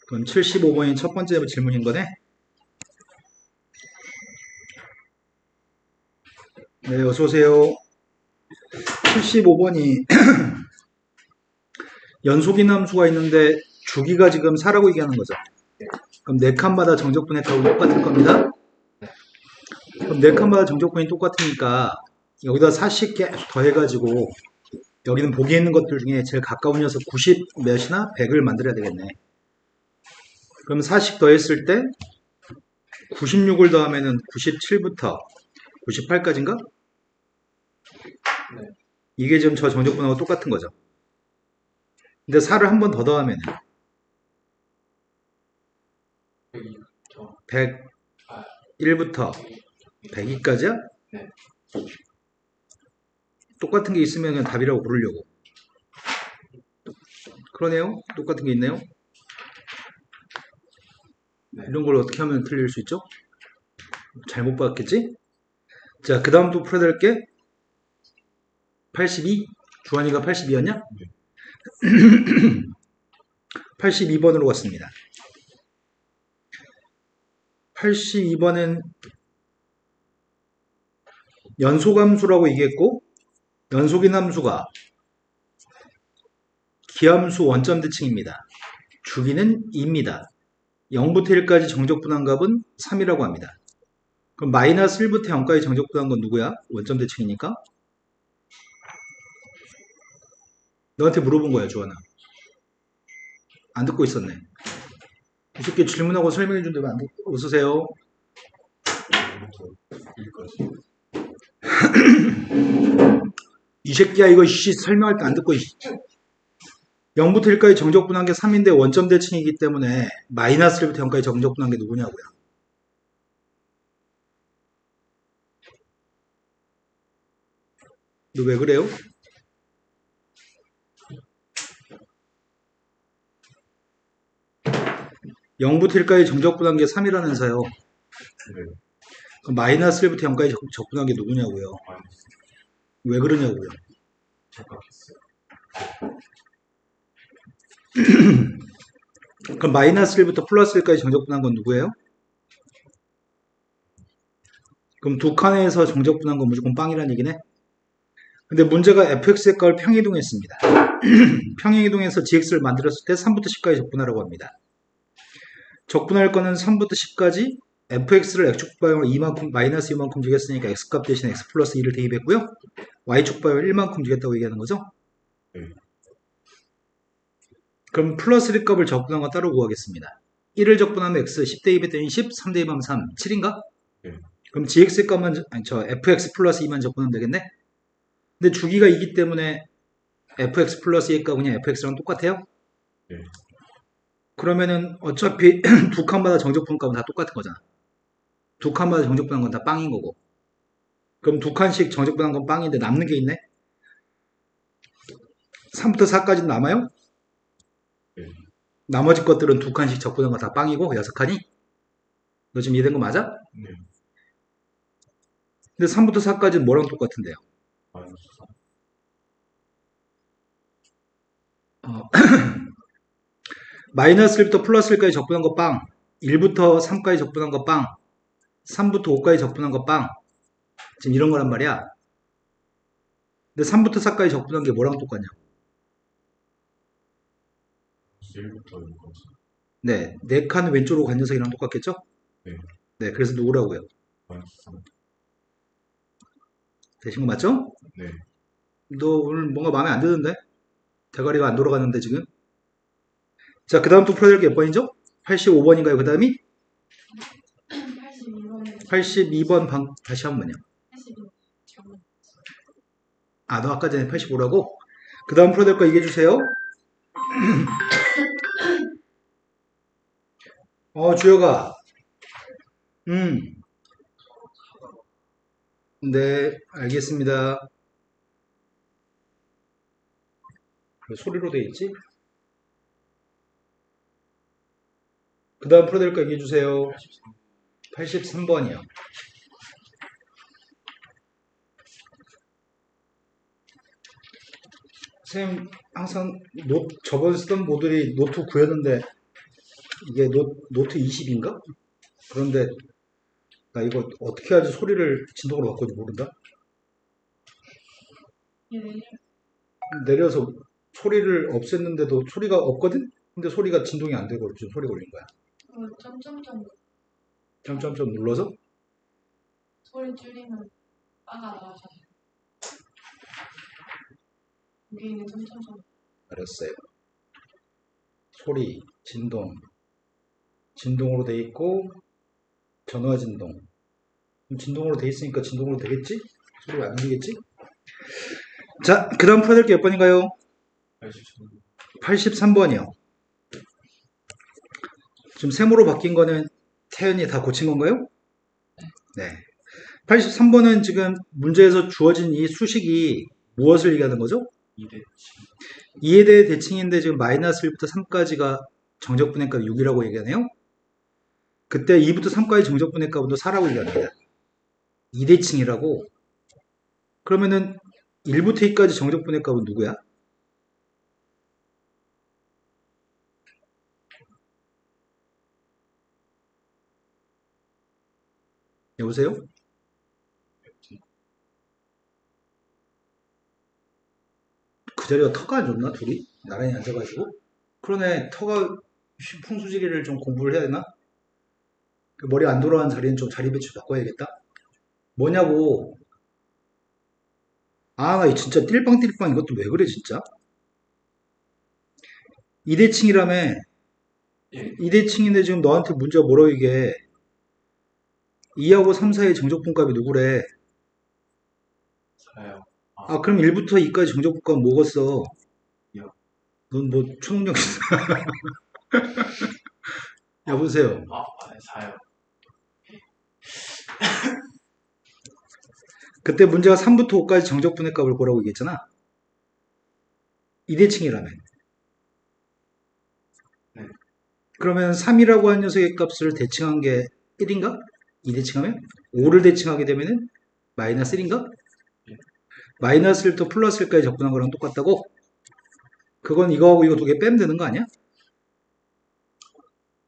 그럼 75번이 첫 번째 질문인 거네? 네, 어서오세요. 75번이 연속인 함수가 있는데 주기가 지금 4라고 얘기하는 거죠. 그럼 4칸마다 정적분의 값은 똑같을 겁니다. 그럼 4칸마다 정적분이 똑같으니까 여기다 4씩 계속 더해가지고 여기는 보기에 있는 것들 중에 제일 가까운 녀석 90 몇이나 100을 만들어야 되겠네. 그럼 4씩 더했을 때 96을 더하면은 97부터 98까지인가? 이게 지금 저 정적분하고 똑같은 거죠. 근데 4를 한 번 더 더하면은 101부터 102까지야? 똑같은 게 있으면 그냥 답이라고 고르려고. 그러네요. 똑같은 게 있네요. 이런 걸 어떻게 하면 틀릴 수 있죠? 잘못 봤겠지? 자, 그 다음 또 풀어야 될 게 82? 주환이가 82였냐? 82번으로 갔습니다. 82번은 연속함수라고 얘기했고 연속인 함수가 기함수 원점 대칭입니다. 주기는 2입니다. 0부터 1까지 정적분한값은 3이라고 합니다. 그럼 마이너스 1부터 0까지 정적분한 건 누구야? 원점 대칭이니까. 너한테 물어본 거야, 주환아. 안 듣고 있었네. 이렇게 질문하고 설명해 준다면 안 듣고 웃으세요. 이 새끼야 이거 설명할 때 안 듣고 0부터 1까지 정적분한 게 3인데 원점 대칭이기 때문에 마이너스 1부터 0까지 정적분한 게 누구냐고요. 너 왜 그래요? (0부터 1까지) 정적분한 게 3이라면서요. 그럼 마이너스 1부터 0까지 적분한 게 누구냐고요. 왜 그러냐고요. 그럼 마이너스 1부터 플러스 1까지 정적분한 건 누구예요? 그럼 두 칸에서 정적분한 건 무조건 빵이라는 얘기네. 근데 문제가 fx의 값을 평이동했습니다. 평행이동해서 gx를 만들었을 때 3부터 10까지 적분하라고 합니다. 적분할 거는 3부터 10까지 fx를 x축 방향으로 2만큼 마이너스 2만큼 주겠으니까 x값 대신 x 플러스 2를 대입했고요. y축 방향으로 1만큼 주겠다고 얘기하는 거죠. 그럼 플러스 1 값을 적분한 건 따로 구하겠습니다. 1을 적분하면 x, 10 대입했더니 10, 3 대입하면 3, 7인가? 그럼 gx 값만 fx 플러스 2만 적분하면 되겠네? 근데 주기가 2기 때문에 fx 플러스 2의 값은 그냥 fx랑 똑같아요? 그러면은 어차피 두 칸마다 정적분 값은 다 똑같은 거잖아. 두 칸마다 정적분한 건 다 빵인 거고. 그럼 두 칸씩 정적분한 건 빵인데 남는 게 있네? 3부터 4까지는 남아요? 나머지 것들은 두 칸씩 적분한 건 다 빵이고 6칸이? 너 지금 이해된 거 맞아? 근데 3부터 4까지는 뭐랑 똑같은데요? 마이너스 1부터 플러스 1까지 적분한 거 빵, 1부터 3까지 적분한 거 빵, 3부터 5까지 적분한 거 빵. 지금 이런 거란 말이야. 근데 3부터 4까지 적분한 게 뭐랑 똑같냐? 네, 4칸 왼쪽으로 간 녀석이랑 똑같겠죠? 네, 그래서 누구라고요? 되신 거 맞죠? 너 오늘 뭔가 마음에 안 드는데? 대가리가 안 돌아가는데 지금? 자, 그 다음 또 풀어야 될 게 몇 번이죠? 85번인가요? 그 다음이? 82번 다시 한 번요. 아, 너 아까 전에 85라고? 그 다음 풀어야 될 거 얘기해 주세요. 주혁아. 네, 알겠습니다. 소리로 돼 있지? 그 다음 풀어야 될 거 얘기해 주세요. 83번이요. 선생님 항상 저번에 쓰던 모듈이 노트 9였는데 이게 노트 20인가? 그런데 나 이거 어떻게 해야지 소리를 진동으로 바꾸지 모른다? 내려서 소리를 없앴는데도 소리가 없거든? 근데 소리가 진동이 안 되고 지금 소리 걸린 거야. 점점점 점점점 눌러서? 소리 줄이면 빠가 나와져요. 여기 있는 점점점. 알았어요. 소리, 진동으로 돼 있고 전화 진동. 진동으로 돼 있으니까 진동으로 되겠지? 소리가 안 들리겠지? 자, 그 다음 풀어야 될 게 몇 번인가요? 83번이요. 지금 세모로 바뀐 거는 태연이 다 고친 건가요? 네. 83번은 지금 문제에서 주어진 이 수식이 무엇을 얘기하는 거죠? 2에 대해 대칭인데 지금 마이너스 1부터 3까지가 정적분해값 6이라고 얘기하네요. 그때 2부터 3까지 정적분해값은 4라고 얘기합니다. 2대칭이라고. 그러면은 1부터 2까지 정적분해값은 누구야? 여보세요? 그 자리가 터가 안 좋나 둘이? 나란히 앉아가지고? 그러네. 터가 풍수지리를 좀 공부를 해야 되나? 그 머리 안 돌아간 자리는 좀 자리 배치 바꿔야겠다. 뭐냐고. 아, 나 진짜 띨빵띨빵 이것도 왜 그래 진짜? 2대칭이라며. 2대칭인데 지금 너한테 문제가 뭐라고 이게 2하고 3 사이의 정적분값이 누구래? 4요. 아, 그럼 1부터 2까지 정적분값 뭐겠어? 넌 뭐 초능력 있어? 여보세요. 네, 4요. 그때 문제가 3부터 5까지 정적분의 값을 보라고 얘기했잖아. 2대칭이라며. 네. 그러면 3이라고 한 녀석의 값을 대칭한 게 1인가? 2대칭하면? 5를 대칭하게 되면은 마이너스 1인가? 네. 마이너스 1부터 플러스 1까지 적분한 거랑 똑같다고? 그건 이거하고 이거 두 개 빼면 되는 거 아니야?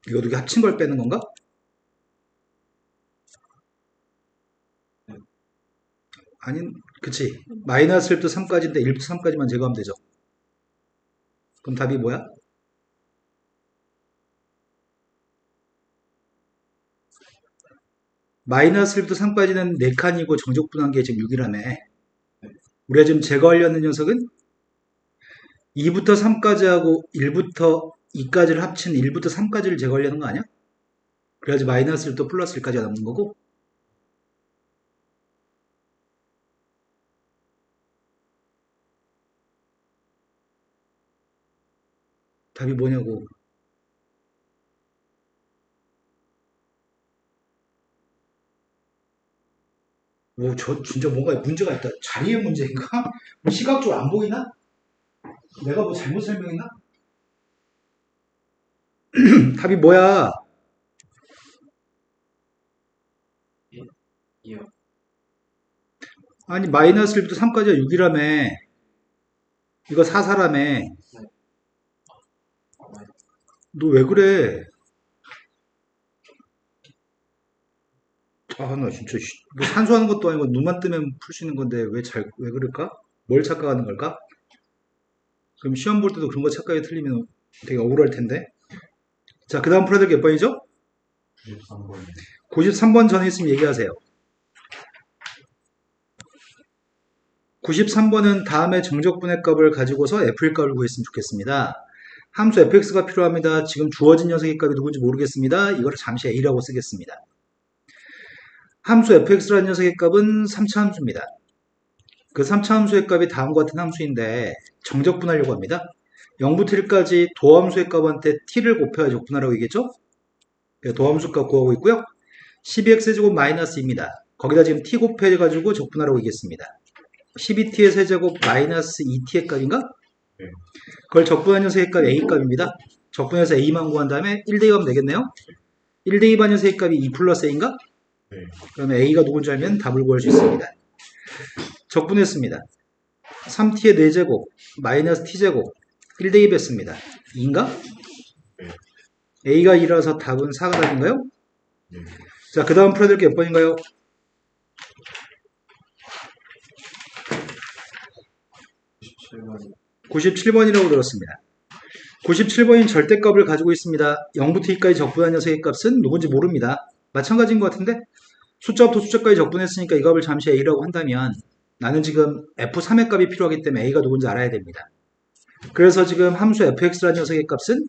이거 두 개 합친 걸 빼는 건가? 아니, 그치. 마이너스 1부터 3까지인데 1부터 3까지만 제거하면 되죠. 그럼 답이 뭐야? 마이너스 1부터 3까지는 4칸이고 정적분한 게 지금 6이라며. 우리가 지금 제거하려는 녀석은 2부터 3까지 하고 1부터 2까지를 합친 1부터 3까지를 제거하려는 거 아니야? 그래야지 마이너스 1부터 플러스 1까지가 남는 거고. 답이 뭐냐고. 오, 저 진짜 뭔가 문제가 있다. 자리의 문제인가? 뭐 시각적으로 안 보이나? 내가 뭐 잘못 설명했나? 답이 뭐야? 2요. 아니 마이너스 1부터 3까지가 6이라며. 이거 4사라며. 너 왜 그래? 아, 나 진짜 뭐 산수하는 것도 아니고 눈만 뜨면 풀 수 있는 건데 왜 그럴까? 뭘 착각하는 걸까? 그럼 시험 볼 때도 그런 거 착각이 틀리면 되게 억울할 텐데. 자, 그 다음 풀어야 될 게 몇 번이죠? 93번. 93번 전에 있으면 얘기하세요. 93번은 다음에 정적분의 값을 가지고서 f의 값을 구했으면 좋겠습니다. 함수 fx가 필요합니다. 지금 주어진 녀석의 값이 누군지 모르겠습니다. 이걸 잠시 a라고 쓰겠습니다. 함수 fx라는 녀석의 값은 3차 함수입니다. 그 3차 함수의 값이 다음과 같은 함수인데 정적분하려고 합니다. 0부터 1까지 도함수의 값한테 t를 곱해야 적분하라고 얘기했죠? 도함수 값 구하고 있고요. 12x제곱 마이너스 2입니다. 거기다 지금 t 곱해가지고 적분하라고 얘기했습니다. 12t의 세제곱 마이너스 2t의 값인가? 네. 그걸 적분한 녀석의 값 a 값입니다. 적분해서 a만 구한 다음에 1대2 하면 되겠네요. 1대2 반 녀석의 값이 2 플러스 a인가? 네. 그러면 a가 누군지 알면 답을 구할 수 있습니다. 적분했습니다. 3t의 4제곱 마이너스 t제곱 1대2 뺐습니다. 2인가? 네. a가 2라서 답은 4가 답인가요? 네. 자, 그 다음 풀어야 될 게 몇 번인가요? 17번. 97번이라고 들었습니다. 97번인 절대값을 가지고 있습니다. 0부터 2까지 적분한 녀석의 값은 누군지 모릅니다. 마찬가지인 것 같은데 숫자부터 숫자까지 적분했으니까 이 값을 잠시 a라고 한다면 나는 지금 f3의 값이 필요하기 때문에 a가 누군지 알아야 됩니다. 그래서 지금 함수 fx라는 녀석의 값은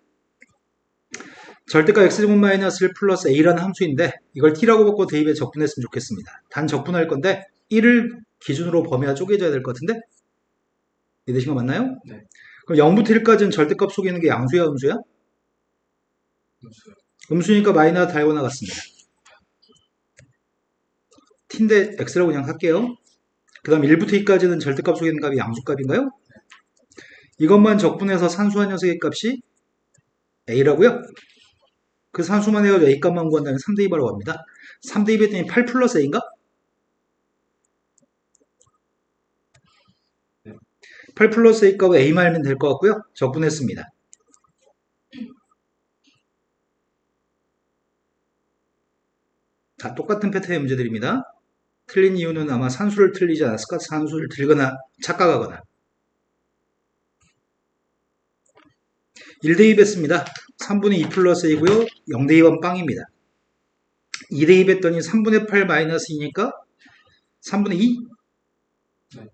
절대값 x제곱 마이너스 1 플러스 a라는 함수인데 이걸 t라고 바꿔 대입에 적분했으면 좋겠습니다. 단 적분할 건데 1을 기준으로 범위가 쪼개져야 될 것 같은데 이해되신 거 맞나요? 네. 그럼 0부터 1까지는 절대값 속에 있는 게 양수야 음수야? 음수. 음수니까 마이너스 달고 나갔습니다. t인데 x라고 그냥 할게요. 그 다음 1부터 2까지는 절대값 속에 있는 값이 양수값인가요? 이것만 적분해서 산수한 녀석의 값이 a라고요? 그 산수만 해가지고 a 값만 구한다면 3대2바라고 합니다. 3대2 했더니 8 플러스 a인가? 8 플러스 a 값을 a만 알면 될 것 같고요. 적분했습니다. 다 똑같은 패턴의 문제들입니다. 틀린 이유는 아마 산수를 틀리지 않았을까? 산수를 들거나 착각하거나. 1대2 했습니다. 3분의 2 플러스 a고요. 0대2번 빵입니다. 2대2 했더니 3분의 8 마이너스 2니까 3분의 2? 네.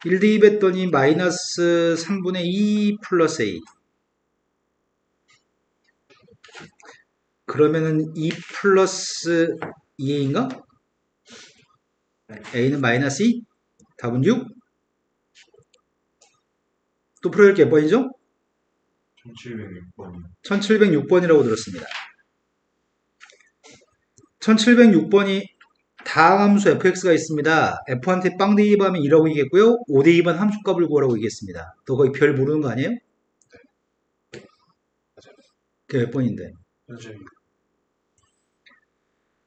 1대2 했더니 마이너스 3분의 2 플러스 a. 그러면은 2 플러스 2a인가? a는 마이너스 2? 답은 6? 또 풀어야 할 게 몇 번이죠? 1706번. 1706번이라고 들었습니다. 1706번이 다함수 fx가 있습니다. f한테 빵 대입하면 2라고 얘기했고요. 5대입은 함수값을 구하라고 얘기했습니다. 너 거의 별 모르는 거 아니에요? 그게 몇 번인데? 현재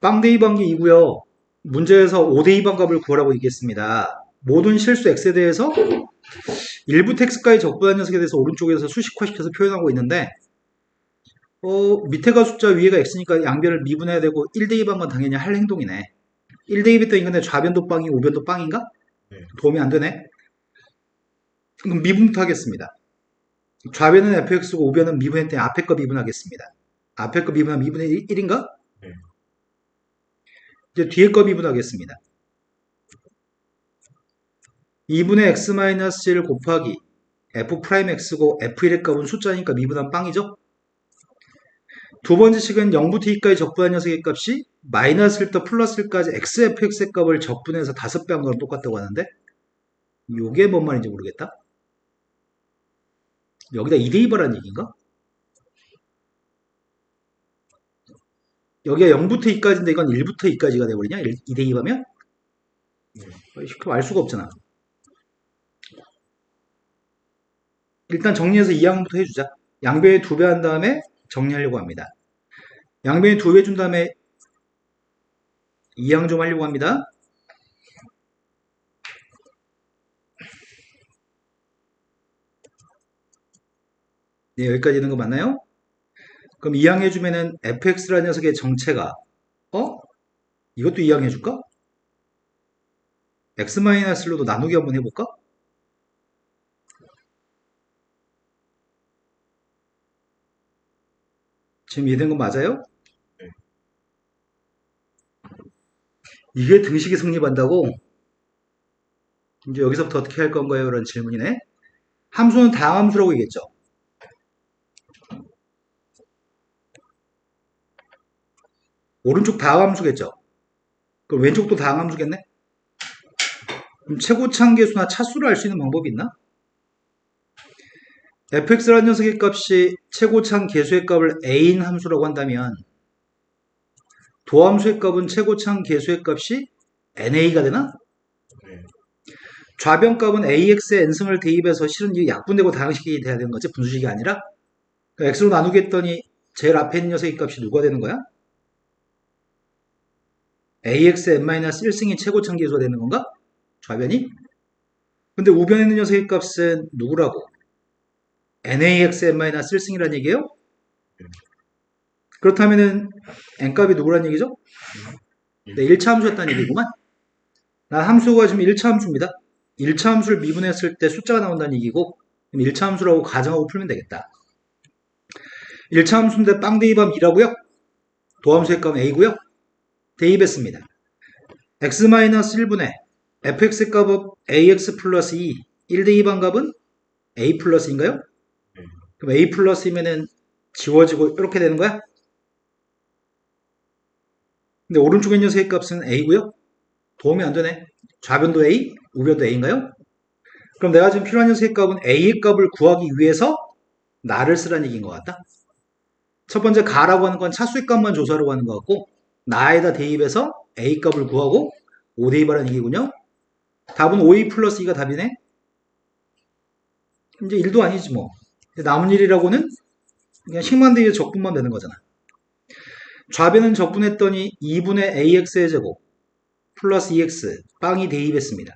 빵 대입한 게 2고요. 문제에서 5대입한 값을 구하라고 얘기했습니다. 모든 실수 x에 대해서 1부터 x까지 적분한 녀석에 대해서 오른쪽에서 수식화시켜서 표현하고 있는데 밑에가 숫자 위에가 x니까 양변을 미분해야 되고 1대입한 건 당연히 할 행동이네. 1대입 했더니 근데 좌변도 빵이 5변도 빵인가? 네. 도움이 안 되네. 그럼 미분부터 하겠습니다. 좌변은 fx고 우변은 미분했더니 앞에 거 미분하겠습니다. 앞에 거 미분하면 2분의 1인가? 네. 이제 뒤에 거 미분하겠습니다. 2분의 x-1 곱하기 f'x고 f1의 값은 숫자니까 미분한 빵이죠? 두 번째 식은 0부터 2까지 적분한 녀석의 값이 마이너스 1부터 플러스 1까지 xfx의 값을 적분해서 5배 한 거랑 똑같다고 하는데 이게 뭔 말인지 모르겠다. 여기다 2대2바라는 얘기인가? 여기가 0부터 2까지인데 이건 1부터 2까지가 돼버리냐? 2대2하면? 네. 그럼 알 수가 없잖아. 일단 정리해서 2항부터 해주자. 양변에 2배 한 다음에 정리하려고 합니다. 양변에 2배 준 다음에 2항 좀 하려고 합니다. 네, 여기까지 있는 거 맞나요? 그럼 2항 해주면은 fx라는 녀석의 정체가 이것도 2항 해줄까? x-1로도 나누기 한번 해볼까? 지금 이해된 거 맞아요? 네. 이게 등식이 성립한다고? 이제 여기서부터 어떻게 할 건가요? 이런 질문이네. 함수는 다함수라고 얘기했죠. 오른쪽 다함수겠죠. 그럼 왼쪽도 다함수겠네. 그럼 최고차항 계수나 차수를 알 수 있는 방법이 있나? fx라는 녀석의 값이 최고차항 계수의 값을 a인 함수라고 한다면 도함수의 값은 최고차항 계수의 값이 na가 되나? 네. 좌변 값은 ax에 n승을 대입해서 실은 이게 약분되고 다항식이 돼야 되는 거지 분수식이 아니라 그러니까 x로 나누기 했더니 제일 앞에 있는 녀석의 값이 누가 되는 거야? ax의 n-1승이 최고차항 계수가 되는 건가? 좌변이. 근데 우변에 있는 녀석의 값은 누구라고? naxn-1승이란 얘기예요? 그렇다면은 n값이 누구란 얘기죠? 네, 1차 함수였다는 얘기구만. 나 함수가 지금 1차 함수입니다. 1차 함수를 미분했을 때 숫자가 나온다는 얘기고, 그럼 1차 함수라고 가정하고 풀면 되겠다. 1차 함수인데 빵 대입하면 2라고요? 도함수의 값은 a고요. 대입했습니다. x-1분의 fx의 값은 ax 플러스 2, 1 대입한 값은 a 플러스인가요? 그럼 a 플러스이면은 지워지고 이렇게 되는 거야? 근데 오른쪽에 있는 녀석의 값은 a고요. 도움이 안 되네. 좌변도 a, 우변도 a인가요? 그럼 내가 지금 필요한 녀석의 값은 a의 값을 구하기 위해서 나를 쓰라는 얘기인 것 같다. 첫 번째 가라고 하는 건 차수의 값만 조사하려고 하는 것 같고, 나에다 대입해서 a 값을 구하고 5 대입하라는 얘기군요. 답은 5a 플러스 2가 답이네. 이제 1도 아니지 뭐. 남은 일이라고는 그냥 식만 대입 적분만 되는 거잖아. 좌변은 적분했더니 2분의 ax의 제곱 플러스 2x 빵이 대입했습니다.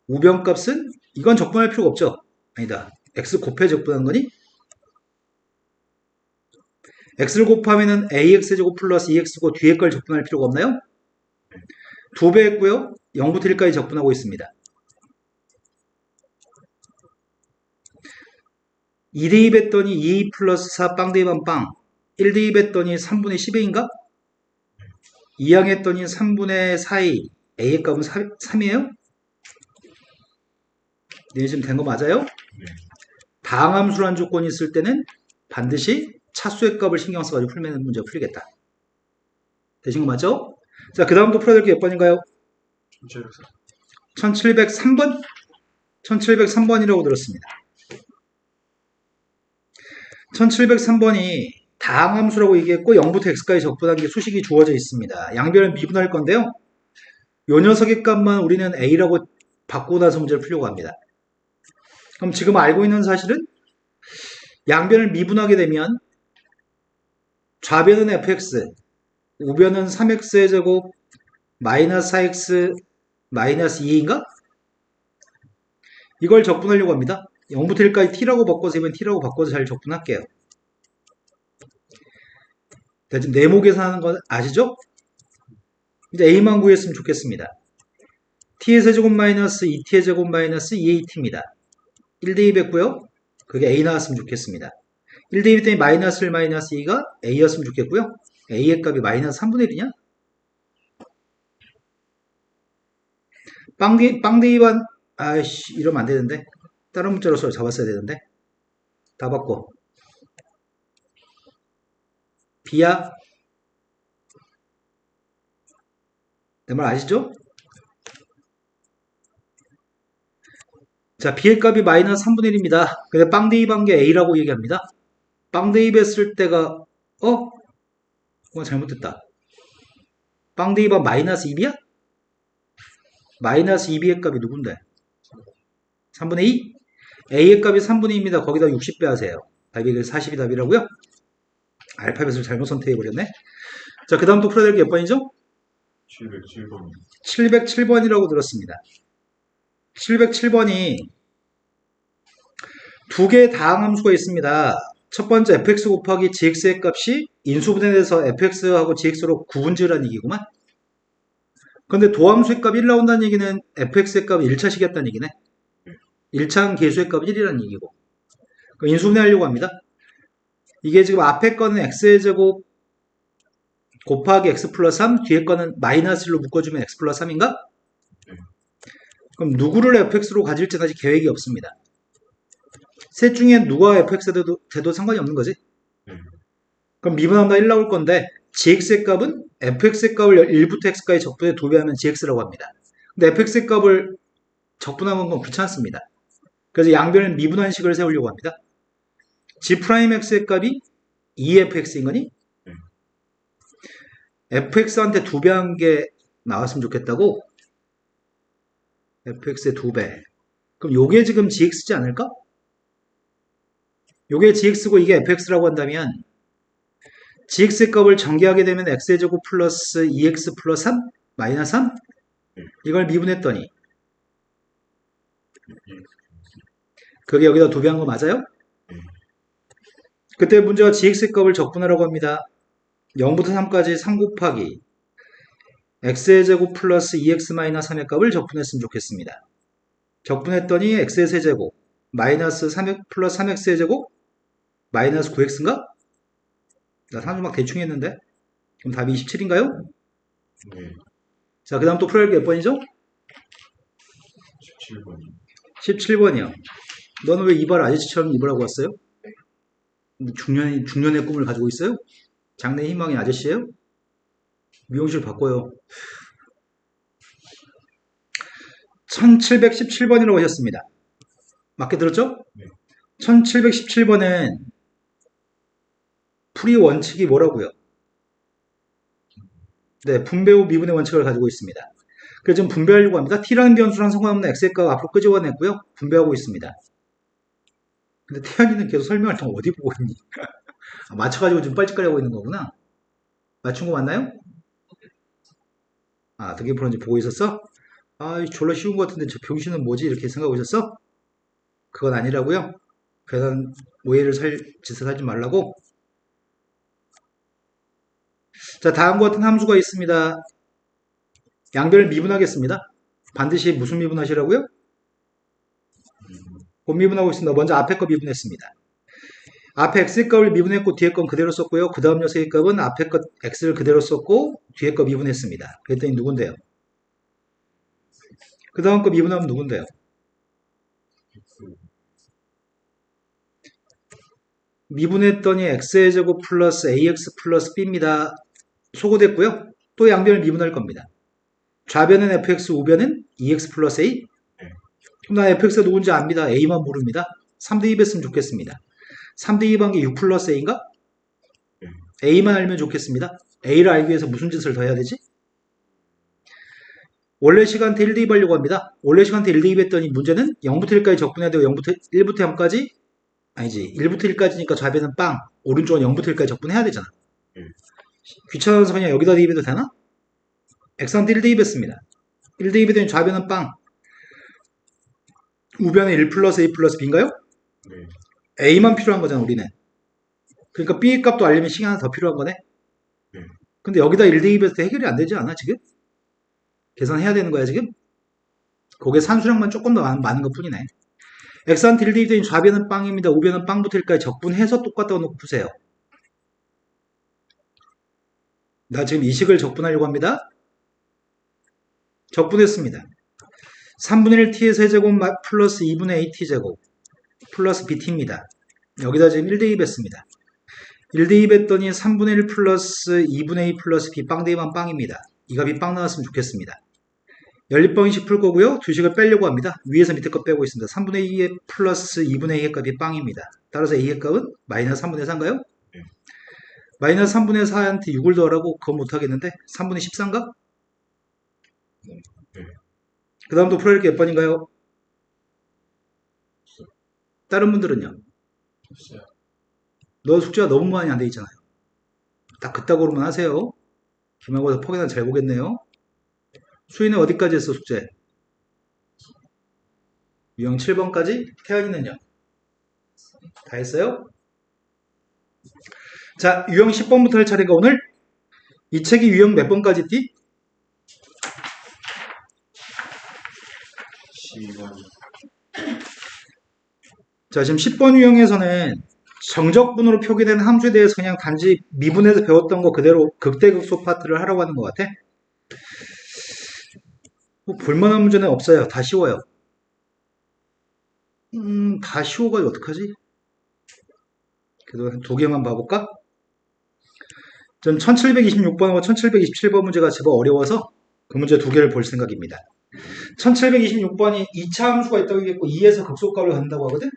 우변 값은 이건 적분할 필요가 없죠. 아니다. x 곱해 적분한 거니? x를 곱하면은 ax의 제곱 플러스 2x고 뒤에 걸 적분할 필요가 없나요? 2배 했고요. 0부터 1까지 적분하고 있습니다. 2 대입했더니 2 플러스 4 빵 대입한 빵. 1 대입했더니 3분의 10a인가? 2항 했더니 3분의 4a. a의 값은 3이에요? 네, 지금 된 거 맞아요? 다항함수라는 조건이 있을 때는 반드시 차수의 값을 신경 써가지고 풀면 문제가 풀리겠다. 되신 거 맞죠? 자, 그 다음도 풀어야 될 게 몇 번인가요? 1703번? 1703번이라고 들었습니다. 1703번이 다항함수라고 얘기했고 0부터 x까지 적분한 게 수식이 주어져 있습니다. 양변을 미분할 건데요. 요 녀석의 값만 우리는 a라고 바꾸고 나서 문제를 풀려고 합니다. 그럼 지금 알고 있는 사실은 양변을 미분하게 되면 좌변은 fx, 우변은 3x의 제곱 마이너스 4x 마이너스 2인가? 이걸 적분하려고 합니다. 0부터 1까지 t라고 바꿔서 이번 t라고 바꿔서 잘 적분할게요. 지금 네모 계산하는 건 아시죠? 이제 a만 구했으면 좋겠습니다. t의 세제곱 마이너스 2t의 제곱 마이너스 2at입니다. 1 대입했고요. 그게 a 나왔으면 좋겠습니다. 1 대입했더니 마이너스 1 마이너스 2가 a였으면 좋겠고요. a의 값이 마이너스 3분의 1이냐? 빵 대입한 아이씨 이러면 안 되는데 다른 문자로 잡았어야 되는데 다 바꿔. b야 내 말 아시죠? 자, b의 값이 마이너스 3분의 1입니다. 근데 빵 대입한 게 a라고 얘기합니다. 빵 대입했을 때가 그건 잘못됐다. 빵 대입한 마이너스 2이야? 마이너스 2b의 값이 누군데? 3분의 2? a의 값이 3분의 2입니다. 거기다 60 빼하세요. 답이 40이 답이라고요? 알파벳을 잘못 선택해버렸네. 자, 그 다음 또 풀어야 될 게 몇 번이죠? 707번. 707번이라고 들었습니다. 707번이 두 개의 다항함수가 있습니다. 첫 번째 fx 곱하기 gx의 값이 인수분해에 대해서 fx하고 gx로 구분지으라는 얘기구만. 근데 도함수의 값 1 나온다는 얘기는 fx의 값이 1차식이었다는 얘기네. 1차항 계수의 값이 1이라는 얘기고. 그럼 인수분해하려고 합니다. 이게 지금 앞에 거는 x의 제곱 곱하기 x 플러스 3, 뒤에 거는 마이너스 1로 묶어주면 x 플러스 3인가? 그럼 누구를 fx로 가질지 아직 계획이 없습니다. 셋 중에 누가 fx 돼도 상관이 없는 거지. 그럼 미분하면 1 나올 건데 gx의 값은 fx의 값을 1부터 x까지 적분해 2배 하면 gx라고 합니다. 근데 fx의 값을 적분하는 건 귀찮습니다. 그래서 양변을 미분한 식을 세우려고 합니다. g'x의 값이 2fx인 거니? fx한테 2배 한 게 나왔으면 좋겠다고? fx의 2배. 그럼 요게 지금 gx지 않을까? 요게 gx고 이게 fx라고 한다면 gx의 값을 전개하게 되면 x의 제곱 플러스 2x 플러스 3? 마이너스 3? 이걸 미분했더니 그게 여기다 도배한 거 맞아요? 그때 문제가 gx의 값을 적분하라고 합니다. 0부터 3까지 3 곱하기 x의 제곱 플러스 2x 마이너스 3의 값을 적분했으면 좋겠습니다. 적분했더니 x의 세제곱 마이너스 3x 플러스 3x의 제곱 마이너스 9x인가? 나 산수막 대충 했는데 그럼 답이 27인가요? 네. 자, 그 다음 또 풀어야 할 게 몇 번이죠? 17번이. 17번이요. 너는 왜 이발 아저씨처럼 입으라고 왔어요? 중년의 꿈을 가지고 있어요? 장래 희망의 아저씨예요? 미용실 바꿔요. 1717번이라고 하셨습니다. 맞게 들었죠? 네. 1717번은 풀이 원칙이 뭐라고요? 네, 분배 후 미분의 원칙을 가지고 있습니다. 그래서 지금 분배하려고 합니다. t라는 변수랑 상관없는 x의 값 앞으로 끄집어냈고요. 분배하고 있습니다. 근데 태연이는 계속 설명할 때 어디 보고 있니? 맞춰가지고 좀 뻘짓거리하고 있는 거구나. 맞춘 거 맞나요? 아, 어떻게 풀었는지 보고 있었어? 아, 졸라 쉬운 것 같은데 저 병신은 뭐지? 이렇게 생각하고 있었어? 그건 아니라고요. 괜한 오해를 살 짓을 하지 말라고. 자, 다음과 같은 함수가 있습니다. 양변을 미분하겠습니다. 반드시 무슨 미분하시라고요? 곱미분하고 있습니다. 먼저 앞에 거 미분했습니다. 앞에 x의 값을 미분했고 뒤에 건 그대로 썼고요. 그 다음 녀석의 값은 앞에 것 x를 그대로 썼고 뒤에 거 미분했습니다. 그랬더니 누군데요? 그 다음 거 미분하면 누군데요? 미분했더니 x의 제곱 플러스 ax 플러스 b입니다. 소거됐고요. 또 양변을 미분할 겁니다. 좌변은 fx, 우변은 2x 플러스 a. 그럼 나 fx가 누군지 압니다. a만 모릅니다. 3대2 했으면 좋겠습니다. 3대2 반기 6 플러스 a인가? a만 알면 좋겠습니다. a를 알기 위해서 무슨 짓을 더 해야 되지? 원래 시간대 1 대입하려고 합니다. 원래 시간대 1 대입했더니 문제는 0부터 1까지 적분해야 되고 1부터 0까지 아니지 1부터 1까지니까 좌변은 빵, 오른쪽은 0부터 1까지 적분해야 되잖아. 귀찮아서 그냥 여기다 대입해도 되나? x한테 1 대입했습니다. 1 대입했더니 좌변은 빵, 우변은 1 플러스 a 플러스 b인가요? 네. a만 필요한 거잖아 우리는. 그러니까 b 값도 알려면 시간 하나 더 필요한 거네. 근데 여기다 1 대입해서 해결이 안 되지 않아 지금? 계산해야 되는 거야 지금? 거기에 산수량만 조금 더 많은 것 뿐이네. x한테 1 대입되니 좌변은 빵입니다. 우변은 빵부터 1까지 적분해서 똑같다고 놓고 푸세요. 나 지금 이 식을 적분하려고 합니다. 적분했습니다. 3분의 1 t의 세제곱 플러스 2분의 a t제곱 플러스 bt입니다. 여기다 지금 1 대입했습니다. 1 대입했더니 3분의 1 플러스 2분의 a 플러스 b 빵 대입한 빵입니다. 이 값이 빵 나왔으면 좋겠습니다. 연립방식 풀 거고요. 두 식을 빼려고 합니다. 위에서 밑에 거 빼고 있습니다. 3분의 2의 플러스 2분의 a의 값이 빵입니다. 따라서 a의 값은 마이너스 3분의 4인가요? 네. 마이너스 3분의 4한테 6을 더하라고 그건 못하겠는데 3분의 14인가? 네. 그 다음도 풀어야 할 게 몇 번인가요? 다른 분들은요? 너 숙제가 너무 많이 안 돼 있잖아요. 딱 그따구로만 하세요. 기말고사 포기나 잘 보겠네요. 수인은 어디까지 했어 숙제? 유형 7번까지? 태연이는요? 다 했어요? 자, 유형 10번부터 할 차례가 오늘 이 책이 유형 몇 번까지 띠? 12번. 자, 지금 10번 유형에서는 정적분으로 표기된 함수에 대해서 그냥 단지 미분해서 배웠던 거 그대로 극대극소 파트를 하라고 하는 것 같아. 뭐 볼만한 문제는 없어요. 다 쉬워요. 다 쉬워가지고 어떡하지? 그래도 한 두 개만 봐볼까? 전 1726번하고 1727번 문제가 제법 어려워서 그 문제 두 개를 볼 생각입니다. 1726번이 2차 함수가 있다고 얘기했고 2에서 극소값을 갖는다고 하거든?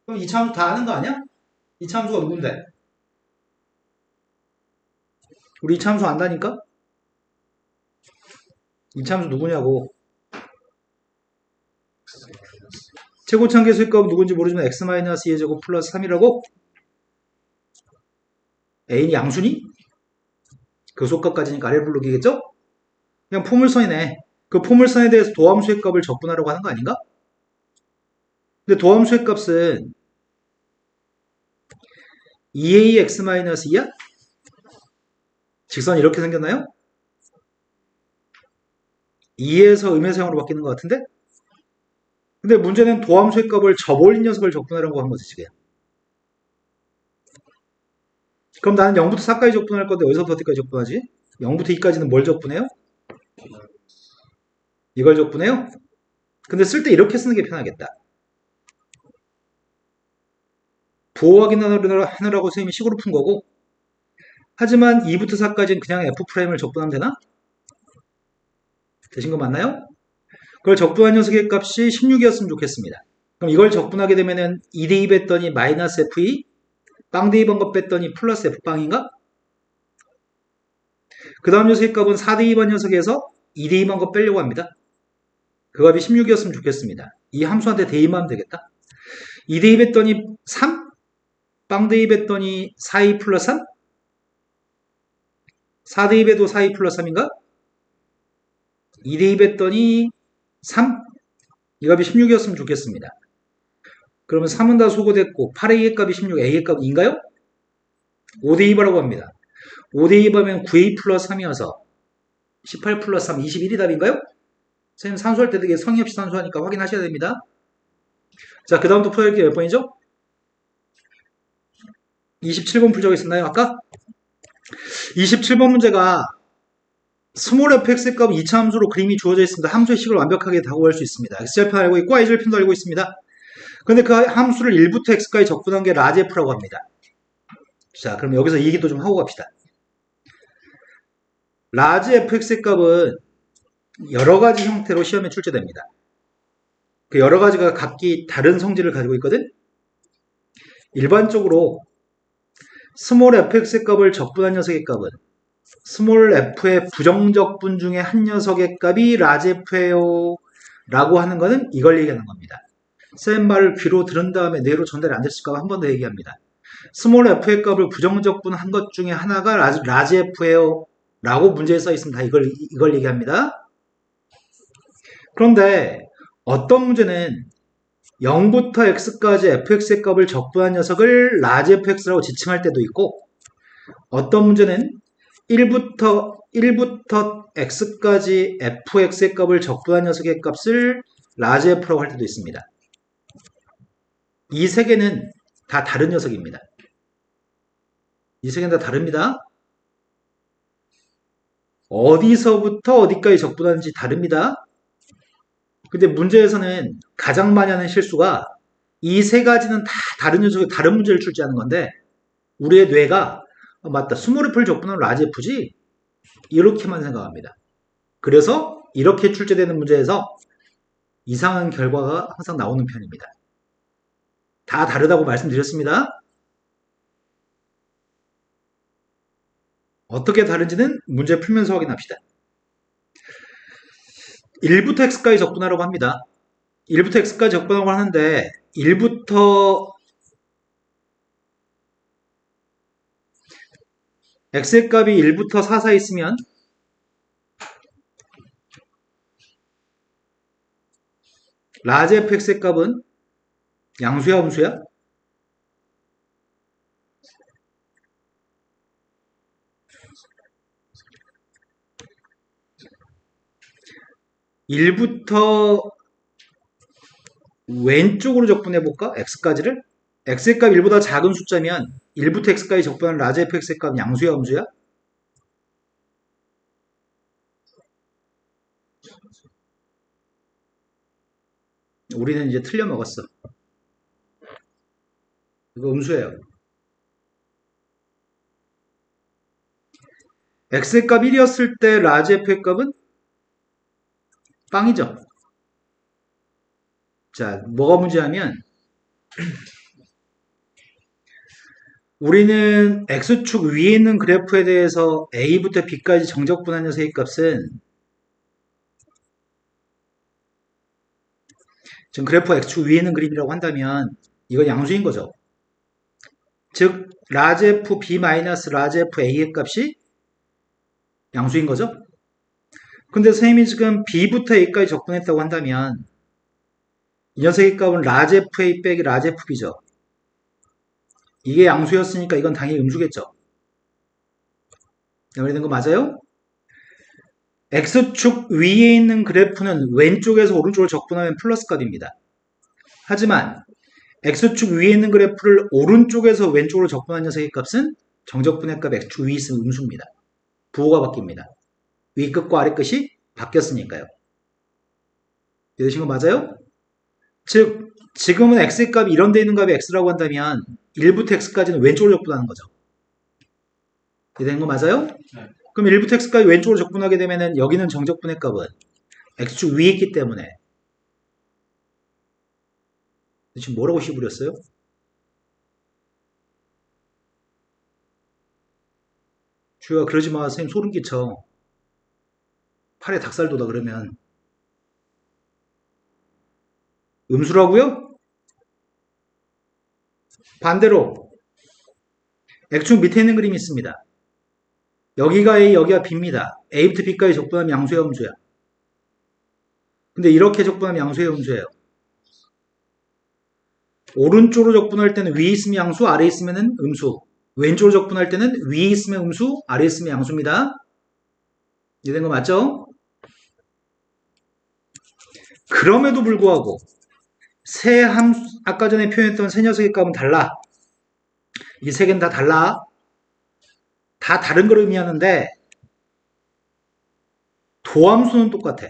그럼 2차 함수 다 아는 거 아니야? 2차 함수가 누군데? 우리 2차 함수 안다니까? 2차 함수 누구냐고. 최고참 계수의 값은 누군지 모르지만 x-2의 제곱 플러스 3이라고? a는 양수니? 극소값까지니까 아래를 부르기겠죠? 그냥 포물선이네. 그 포물선에 대해서 도함수의 값을 적분하라고 하는 거 아닌가? 근데 도함수의 값은 2ax-2야? 직선이 이렇게 생겼나요? 2에서 음의 사용으로 바뀌는 것 같은데? 근데 문제는 도함수의 값을 접올린 녀석을 적분하라고 한 거지, 지금. 그럼 나는 0부터 4까지 적분할 건데 어디서부터 어디까지 적분하지? 0부터 2까지는 뭘 적분해요? 이걸 적분해요? 근데 쓸 때 이렇게 쓰는 게 편하겠다. 부호 확인하느라고 선생님이 식으로 푼 거고, 하지만 2부터 4까지는 그냥 F'을 적분하면 되나? 되신 거 맞나요? 그걸 적분한 녀석의 값이 16이었으면 좋겠습니다. 그럼 이걸 적분하게 되면은 2대2 뺐더니 마이너스 F2, 빵 대입한 거 뺐더니 플러스 F빵인가? 그 다음 녀석의 값은 4대2번 녀석에서 2대2한 거 빼려고 합니다. 그 값이 16이었으면 좋겠습니다. 이 함수한테 대입하면 되겠다. 2대2 뺐더니 3? 빵 대입했더니 4이 플러스 3? 4대입에도 4이 플러스 3인가? 2대입했더니 3? 이 값이 16이었으면 좋겠습니다. 그러면 3은 다 소거됐고 8a의 값이 16, a의 값 2인가요? 5대2라고 합니다. 5대2 하면 9a 플러스 3이어서 18 플러스 3, 21이 답인가요? 선생님 산수할 때 되게 성의 없이 산수하니까 확인하셔야 됩니다. 자, 그 다음부터 풀어야 할 게 몇 번이죠? 27번 풀 적 있었나요, 아까? 27번 문제가 스몰 fx의 값은 2차 함수로 그림이 주어져 있습니다. 함수의 식을 완벽하게 다 구할 수 있습니다. x절편 알고 있고 y절편도 알고 있습니다. 근데 그 함수를 1부터 x까지 적분한 게 라지 f라고 합니다. 자, 그럼 여기서 이 얘기도 좀 하고 갑시다. 라지 fx의 값은 여러 가지 형태로 시험에 출제됩니다. 그 여러 가지가 각기 다른 성질을 가지고 있거든? 일반적으로 스몰 fx의 값을 적분한 녀석의 값은 스몰 f의 부정적분 중에 한 녀석의 값이 라지 f예요 라고 하는 거는 이걸 얘기하는 겁니다. 쌤 말을 귀로 들은 다음에 뇌로 전달이 안 됐을까 한 번 더 얘기합니다. 스몰 f의 값을 부정적분한 것 중에 하나가 라지 f예요 라고 문제에 써 있으면 다 이걸 얘기합니다. 그런데 어떤 문제는 0부터 x까지 fx의 값을 적분한 녀석을 라지 fx라고 지칭할 때도 있고, 어떤 문제는 1부터 x까지 fx의 값을 적분한 녀석의 값을 라지 f라고 할 때도 있습니다. 이 세 개는 다 다른 녀석입니다. 이 세 개는 다 다릅니다. 어디서부터 어디까지 적분하는지 다릅니다. 근데 문제에서는 가장 많이 하는 실수가 이 세 가지는 다 다른 녀석의 다른 문제를 출제하는 건데, 우리의 뇌가 맞다, 스몰 f를 적분하면 라지 f지? 이렇게만 생각합니다. 그래서 이렇게 출제되는 문제에서 이상한 결과가 항상 나오는 편입니다. 다 다르다고 말씀드렸습니다. 어떻게 다른지는 문제 풀면서 확인합시다. 1부터 x까지 적분하라고 합니다. 1부터 x까지 적분하라고 하는데 1부터 x의 값이 1부터 4 사이 있으면 라지 fx의 값은 양수야 음수야? (1부터) 왼쪽으로 적분해볼까? x까지를? x의 값 1보다 작은 숫자면 1부터 x까지 적분한 라지 fx의 값 양수야 음수야? 우리는 이제 틀려 먹었어. 이거 음수예요. x의 값 1이었을 때 라지 f의 값은 빵이죠. 자, 뭐가 문제냐면 우리는 x축 위에 있는 그래프에 대해서 a부터 b까지 정적분한 녀석의 값은 지금 그래프가 x축 위에 있는 그림이라고 한다면 이건 양수인 거죠. 즉 라지 f b 마이너스 라지 f a의 값이 양수인 거죠. 근데 선생님이 지금 b부터 a까지 적분했다고 한다면 이 녀석의 값은 라지 FA 빼기 라지 FB죠. 이게 양수였으니까 이건 당연히 음수겠죠. 여기 거 맞아요? X축 위에 있는 그래프는 왼쪽에서 오른쪽으로 적분하면 플러스 값입니다. 하지만 X축 위에 있는 그래프를 오른쪽에서 왼쪽으로 적분한 녀석의 값은 정적분의 값 X축 위에 있으면 음수입니다. 부호가 바뀝니다. 위 끝과 아래 끝이 바뀌었으니까요. 이해되신 거 맞아요? 즉 지금은 X의 값이 이런 데 있는 값이 X라고 한다면 1부터 X까지는 왼쪽으로 적분하는 거죠. 이해되는 거 맞아요? 네. 그럼 1부터 X까지 왼쪽으로 적분하게 되면 여기는 정적분의 값은 X축 위에 있기 때문에 지금 뭐라고 씌부렸어요? 주희가 그러지 마. 선생님 소름 끼쳐. 팔에 닭살 돋아 그러면. 음수라고요? 반대로 X축 밑에 있는 그림이 있습니다. 여기가 A, 여기가 B입니다. A부터 B까지 적분하면 양수야, 음수야? 근데 이렇게 적분하면 양수야, 음수예요? 오른쪽으로 적분할 때는 위에 있으면 양수, 아래에 있으면 음수. 왼쪽으로 적분할 때는 위에 있으면 음수, 아래에 있으면 양수입니다. 이해된 거 맞죠? 그럼에도 불구하고 세 함수, 아까 전에 표현했던 세 녀석의 값은 달라. 이 세 개는 다 달라. 다 다른 걸 의미하는데 도함수는 똑같아.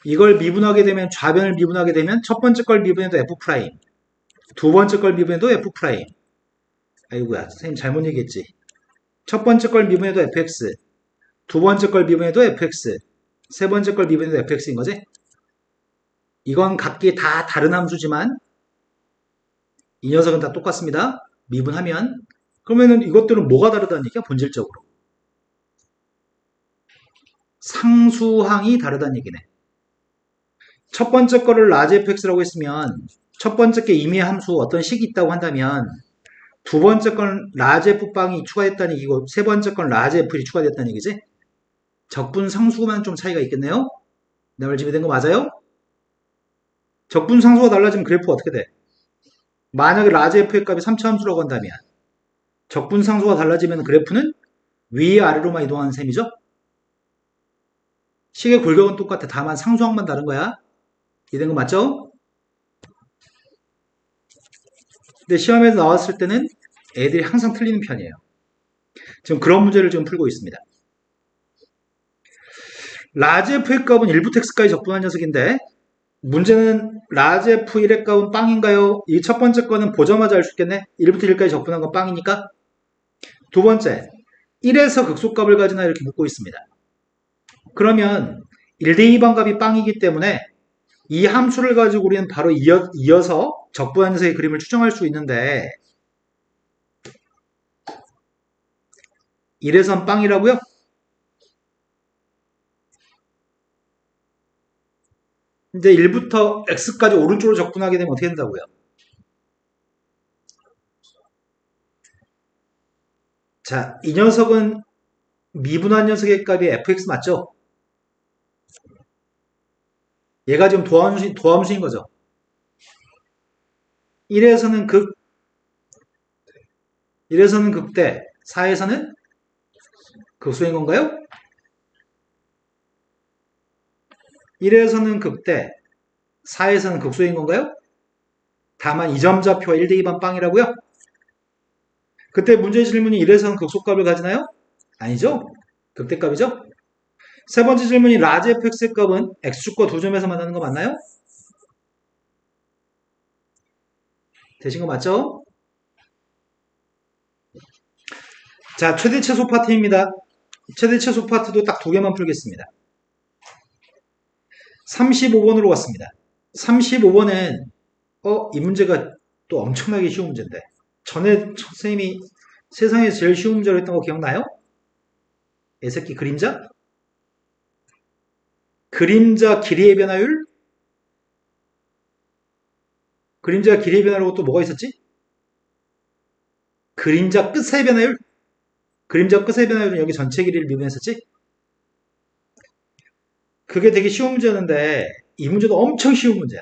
이걸 미분하게 되면 좌변을 미분하게 되면 첫 번째 걸 미분해도 F 프라임, 두 번째 걸 미분해도 F 프라임. 아이고야, 선생님 잘못 얘기했지. 첫 번째 걸 미분해도 fx, 두 번째 걸 미분해도 fx, 세 번째 걸 미분해도 fx인 거지? 이건 각기 다 다른 함수지만 이 녀석은 다 똑같습니다. 미분하면. 그러면은 이것들은 뭐가 다르다는 얘기야? 본질적으로. 상수항이 다르다는 얘기네. 첫 번째 거를 라지 fx라고 했으면 첫 번째 게 임의의 함수 어떤 식이 있다고 한다면 두 번째 건 라지 f빵이 추가됐다는 얘기고 세 번째 건 라지 f이 추가됐다는 얘기지? 적분 상수만 좀 차이가 있겠네요? 내 말 준비된 거 맞아요? 적분 상수가 달라지면 그래프가 어떻게 돼? 만약에 라지 f의 값이 3차 함수라고 한다면 적분 상수가 달라지면 그래프는 위 아래로만 이동하는 셈이죠? 식의 골격은 똑같아. 다만 상수항만 다른 거야. 이해된 거 맞죠? 근데 시험에서 나왔을 때는 애들이 항상 틀리는 편이에요. 지금 그런 문제를 지금 풀고 있습니다. 라지 f의 값은 1부터 x까지 적분한 녀석인데 문제는 라지 f1의 값은 빵인가요? 이 첫 번째 거는 보자마자 알 수 있겠네. 1부터 1까지 적분한 건 빵이니까. 두 번째, 1에서 극소값을 가지나 이렇게 묻고 있습니다. 그러면 1대2 반값이 빵이기 때문에 이 함수를 가지고 우리는 바로 이어서 적분한 녀석의 그림을 추정할 수 있는데 1에선 빵이라고요? 이제 1부터 x까지 오른쪽으로 적분하게 되면 어떻게 된다고요? 자, 이 녀석은 미분한 녀석의 값이 fx 맞죠? 얘가 지금 도함수인 거죠. 1에서는 극대, 4에서는 극소인 건가요? 1에서는 극대, 4에서는 극소인 건가요? 다만 이 점 좌표가 1대2반 빵이라고요? 그때 문제 질문이 1에서는 극소값을 가지나요? 아니죠? 극대값이죠? 세 번째 질문이 라지 fx의 값은 x축과 두 점에서 만나는 거 맞나요? 되신 거 맞죠? 자, 최대 최소 파트입니다. 최대 최소 파트도 딱 두 개만 풀겠습니다. 35번으로 왔습니다. 35번은 이 문제가 또 엄청나게 쉬운 문제인데 전에 선생님이 세상에서 제일 쉬운 문제로 했던 거 기억나요? 애새끼 그림자? 그림자 길이의 변화율? 그림자 길이의 변화율하고 또 뭐가 있었지? 그림자 끝의 변화율? 그림자 끝의 변화율은 여기 전체 길이를 미분했었지? 그게 되게 쉬운 문제였는데 이 문제도 엄청 쉬운 문제야.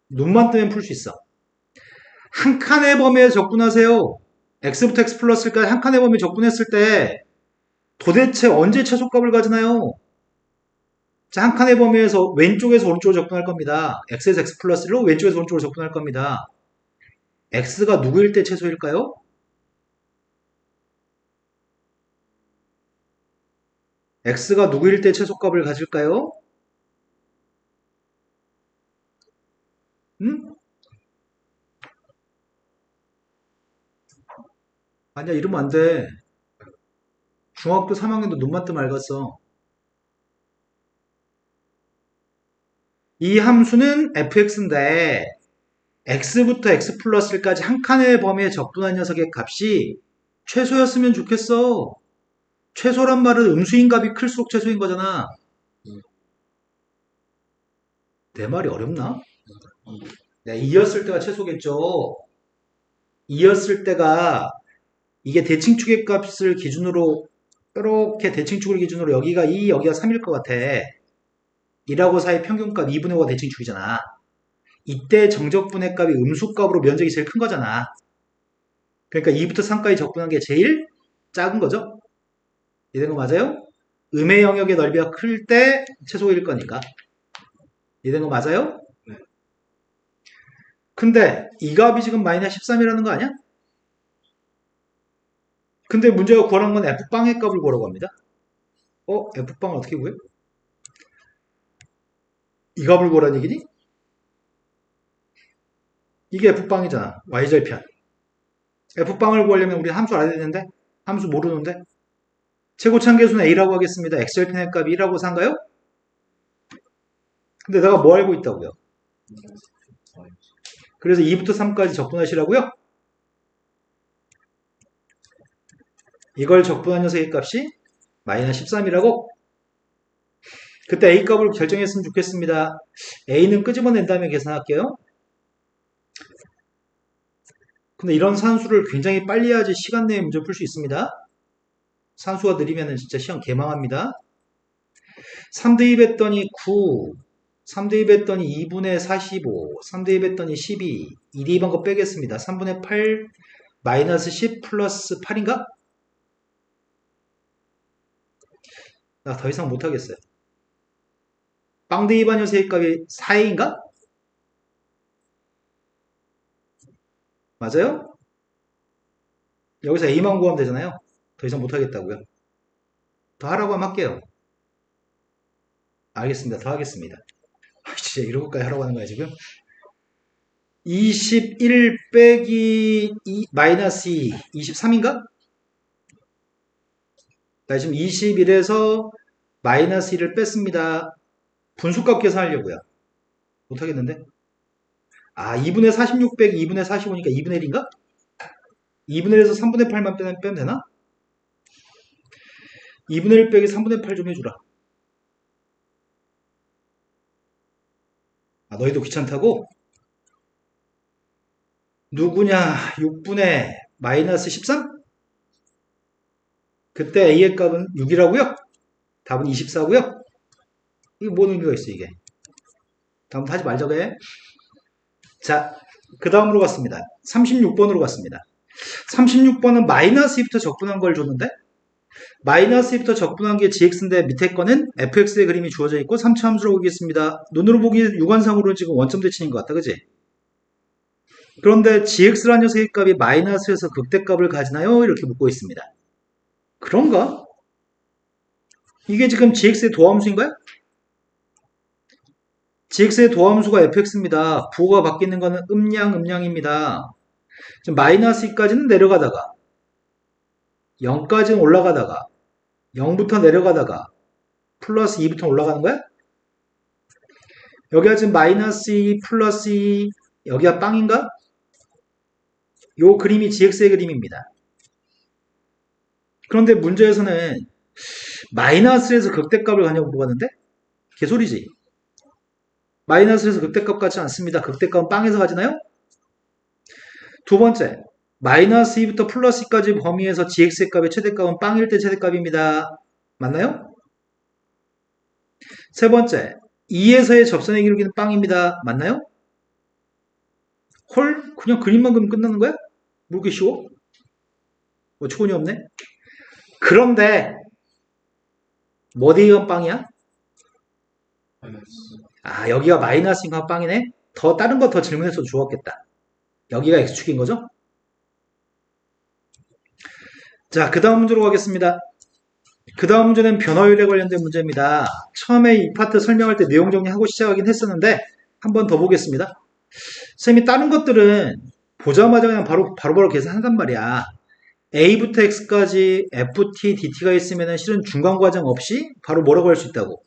눈만 뜨면 풀 수 있어. 한 칸의 범위에 접근하세요. x부터 x 플러스까지 한 칸의 범위에 접근했을 때 도대체 언제 최소값을 가지나요? 자, 한 칸의 범위에서 왼쪽에서 오른쪽으로 접근할 겁니다. x에서 x 플러스로 왼쪽에서 오른쪽으로 접근할 겁니다. x가 누구일 때 최소일까요? x가 누구일 때 최소값을 가질까요? 응? 아니야, 이러면 안 돼. 중학교 3학년도 눈만 뜨면 알겠어. 이 함수는 fx인데 x부터 x 플러스까지 한 칸의 범위에 접근한 녀석의 값이 최소였으면 좋겠어. 최소란 말은 음수인 값이 클수록 최소인 거잖아. 내 말이 어렵나? 네, 2였을 때가 최소겠죠. 2였을 때가 이게 대칭축의 값을 기준으로 이렇게 대칭축을 기준으로 여기가 2, 여기가 3일 것 같아. 2하고 4의 평균값 2분의 5가 대칭축이잖아. 이때 정적분의 값이 음수값으로 면적이 제일 큰 거잖아. 그러니까 2부터 3까지 적분한 게 제일 작은 거죠. 이해된 거 맞아요? 음의 영역의 넓이가 클 때 최소일 거니까. 이해된 거 맞아요? 네. 근데 이 값이 지금 마이너스 13이라는 거 아니야? 근데 문제가 구하는 건 f방의 값을 구하라고 합니다. f방을 어떻게 구해? 이 값을 구하라는 얘기니? 이게 f방이잖아. y절편. f방을 구하려면 우리 함수 알아야 되는데 함수 모르는데 최고차항계수는 a라고 하겠습니다. x절편의 값이 1하고 4인가요? 근데 내가 뭐 알고 있다고요? 그래서 2부터 3까지 적분하시라고요? 이걸 적분한 녀석의 값이 마이너스 13이라고? 그때 a 값을 결정했으면 좋겠습니다. a는 끄집어낸 다음에 계산할게요. 근데 이런 산수를 굉장히 빨리 해야지 시간 내에 문제 풀 수 있습니다. 산수가 느리면 진짜 시험 개망합니다. 3대입했더니 9, 3대입했더니 2분의 45, 3대입했더니 12, 2대입한 거 빼겠습니다. 3분의 8, 마이너스 10 플러스 8인가? 나 더 이상 못하겠어요. 빵대입한 녀석의 값이 4a인가? 맞아요? 여기서 a만 구하면 되잖아요. 더 이상 못하겠다고요. 더 하라고 하면 할게요. 알겠습니다. 더 하겠습니다. 진짜 이런 것까지 하라고 하는 거야 지금? 21 빼기 2, 마이너스 2, 23인가? 나 지금 21에서 마이너스 1을 뺐습니다. 분수값 계산하려고요. 못하겠는데? 2분의 46 빼기 2분의 45니까 2분의 1인가? 2분의 1에서 3분의 8만 빼면 되나? 2분의 1 빼기 3분의 8 좀 해주라. 너희도 귀찮다고? 누구냐? 6분의 마이너스 13? 그때 a의 값은 6이라고요? 답은 24고요? 이게 뭔 의미가 있어 이게? 다음부터 하지 말자고 해. 자, 그 다음으로 갔습니다. 36번으로 갔습니다. 36번은 마이너스 2부터 적분한 걸 줬는데 마이너스 2부터 적분한 게 gx인데 밑에 거는 fx의 그림이 주어져 있고 3차 함수로 보겠습니다. 눈으로 보기 육안상으로 지금 원점 대칭인 것 같다. 그지? 그런데 gx라는 녀석의 값이 마이너스에서 극대값을 가지나요? 이렇게 묻고 있습니다. 그런가? 이게 지금 gx의 도함수인가요? gx의 도함수가 fx입니다. 부호가 바뀌는 거는 음량입니다. 지금 마이너스 2까지는 내려가다가 0까지는 올라가다가 0부터 내려가다가 플러스 2부터 올라가는 거야? 여기가 지금 마이너스 2 플러스 2 여기가 빵인가? 요 그림이 gx의 그림입니다. 그런데 문제에서는 마이너스에서 극대값을 가냐고 물어봤는데 개소리지. 마이너스에서 극대값 같지 않습니다. 극대값은 빵에서 가지나요? 두 번째, 마이너스 2부터 플러스 2까지 범위에서 gx의 값의 최대값은 빵일 때 최대값입니다. 맞나요? 세 번째, 2에서의 접선의 기울기는 빵입니다. 맞나요? 헐? 그냥 그림만 그리면 끝나는 거야? 뭐 이렇게 쉬워? 어처구니 없네. 그런데 뭐 대입한 빵이야? 마이너스. 아, 여기가 마이너스인가 빵이네? 더 다른 거 더 질문해서 좋았겠다. 여기가 x축인 거죠? 자, 그 다음 문제로 가겠습니다. 그 다음 문제는 변화율에 관련된 문제입니다. 처음에 이 파트 설명할 때 내용 정리하고 시작하긴 했었는데 한 번 더 보겠습니다. 쌤이 다른 것들은 보자마자 그냥 바로 계산한단 말이야. A부터 X까지 FT, DT가 있으면 실은 중간 과정 없이 바로 뭐라고 할 수 있다고.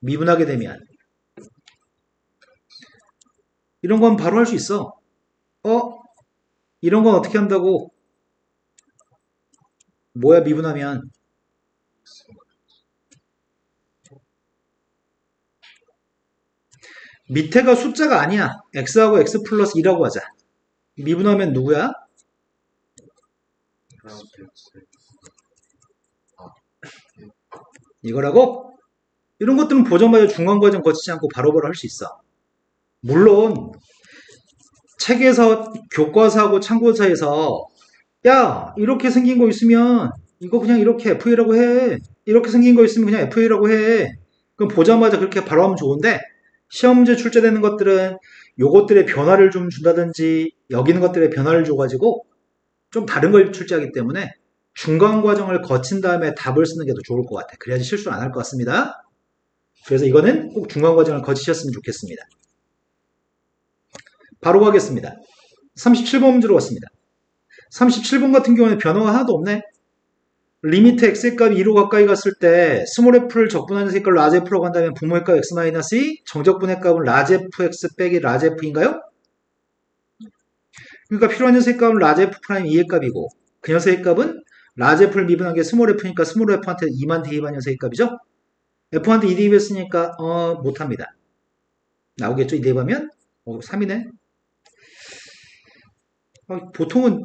미분하게 되면. 이런 건 바로 할 수 있어. 이런 건 어떻게 한다고? 뭐야, 미분하면. 밑에가 숫자가 아니야. X하고 X 플러스 2라고 하자. 미분하면 누구야? 플러스 X. 이거라고? 이런 것들은 보자마자 중간 과정 거치지 않고 바로바로 할 수 있어. 물론 책에서 교과서하고 참고서에서 야, 이렇게 생긴 거 있으면 이거 그냥 이렇게 FA라고 해. 이렇게 생긴 거 있으면 그냥 FA라고 해. 그럼 보자마자 그렇게 바로 하면 좋은데 시험 문제 출제되는 것들은 요것들의 변화를 좀 준다든지 여기 있는 것들의 변화를 줘가지고 좀 다른 걸 출제하기 때문에 중간 과정을 거친 다음에 답을 쓰는 게 더 좋을 것 같아. 그래야지 실수를 안 할 것 같습니다. 그래서 이거는 꼭 중간 과정을 거치셨으면 좋겠습니다. 바로 가겠습니다. 37번 문제로 왔습니다. 37번 같은 경우는 변화가 하나도 없네. 리미트 x의 값이 2로 가까이 갔을 때 스몰 f를 적분하는 색깔로 라지 f라고 한다면 분모의 값 x-2, 정적분의 값은 라지 fx 빼기 라지 f인가요? 그러니까 필요한 녀석의 값은 라지 f 프라임 2의 값이고 그 녀석의 값은 라지 f를 미분한 게 스몰 f니까 스몰 f한테 2만 대입한 녀석의 값이죠? f한테 2 대입했으니까 못합니다. 나오겠죠? 2 대입하면 3이네. 보통은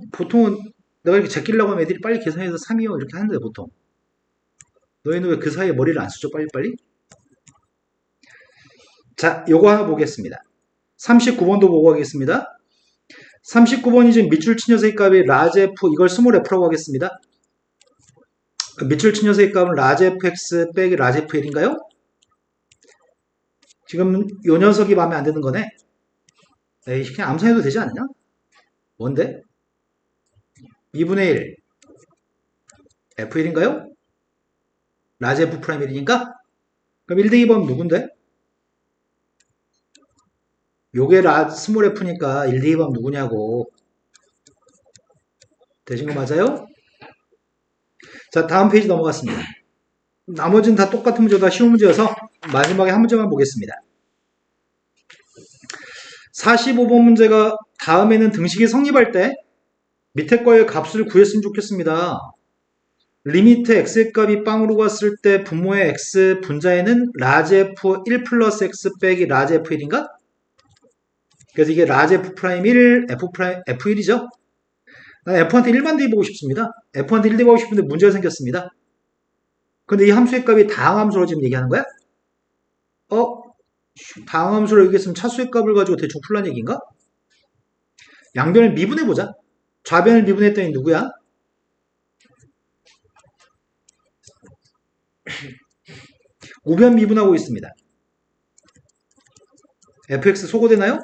내가 이렇게 제끼려고 하면 애들이 빨리 계산해서 3이요 이렇게 하는데 보통 너희는 왜 그 사이에 머리를 안 쓰죠 빨리빨리? 자, 요거 하나 보겠습니다. 39번도 보고 가겠습니다. 39번이 지금 밑줄 친 녀석의 값이 라지 f 이걸 스몰 f라고 하겠습니다. 밑줄 친 녀석의 값은 라지 fx 빼기 라지 f1인가요? 지금 요 녀석이 마음에 안 드는 거네. 에이, 그냥 암산해도 되지 않냐? 뭔데? 2분의 1 f1인가요? 라지 f 프라임 1이니까? 그럼 1 대입하면 누군데? 요게 스몰 f니까 1 대입하면 누구냐고. 되신 거 맞아요? 자, 다음 페이지 넘어갔습니다. 나머지는 다 똑같은 문제다 쉬운 문제여서 마지막에 한 문제만 보겠습니다. 45번 문제가 다음에는 등식이 성립할 때 밑에 거의 값을 구했으면 좋겠습니다. 리미트 x의 값이 빵으로 갔을 때 분모의 x 분자에는 라지 f 1 플러스 x 빼기 라지 f1인가? 그래서 이게 라지 f 프라임 1, f 프라임 f1이죠? 난 f한테 1만 대입하고 싶습니다. f한테 1 대입하고 싶은데 문제가 생겼습니다. 근데 이 함수의 값이 다항함수로 지금 얘기하는 거야? 다항함수로 얘기했으면 차수의 값을 가지고 대충 풀란 얘기인가? 양변을 미분해보자. 좌변을 미분했더니 누구야? 우변 미분하고 있습니다. fx 소거되나요?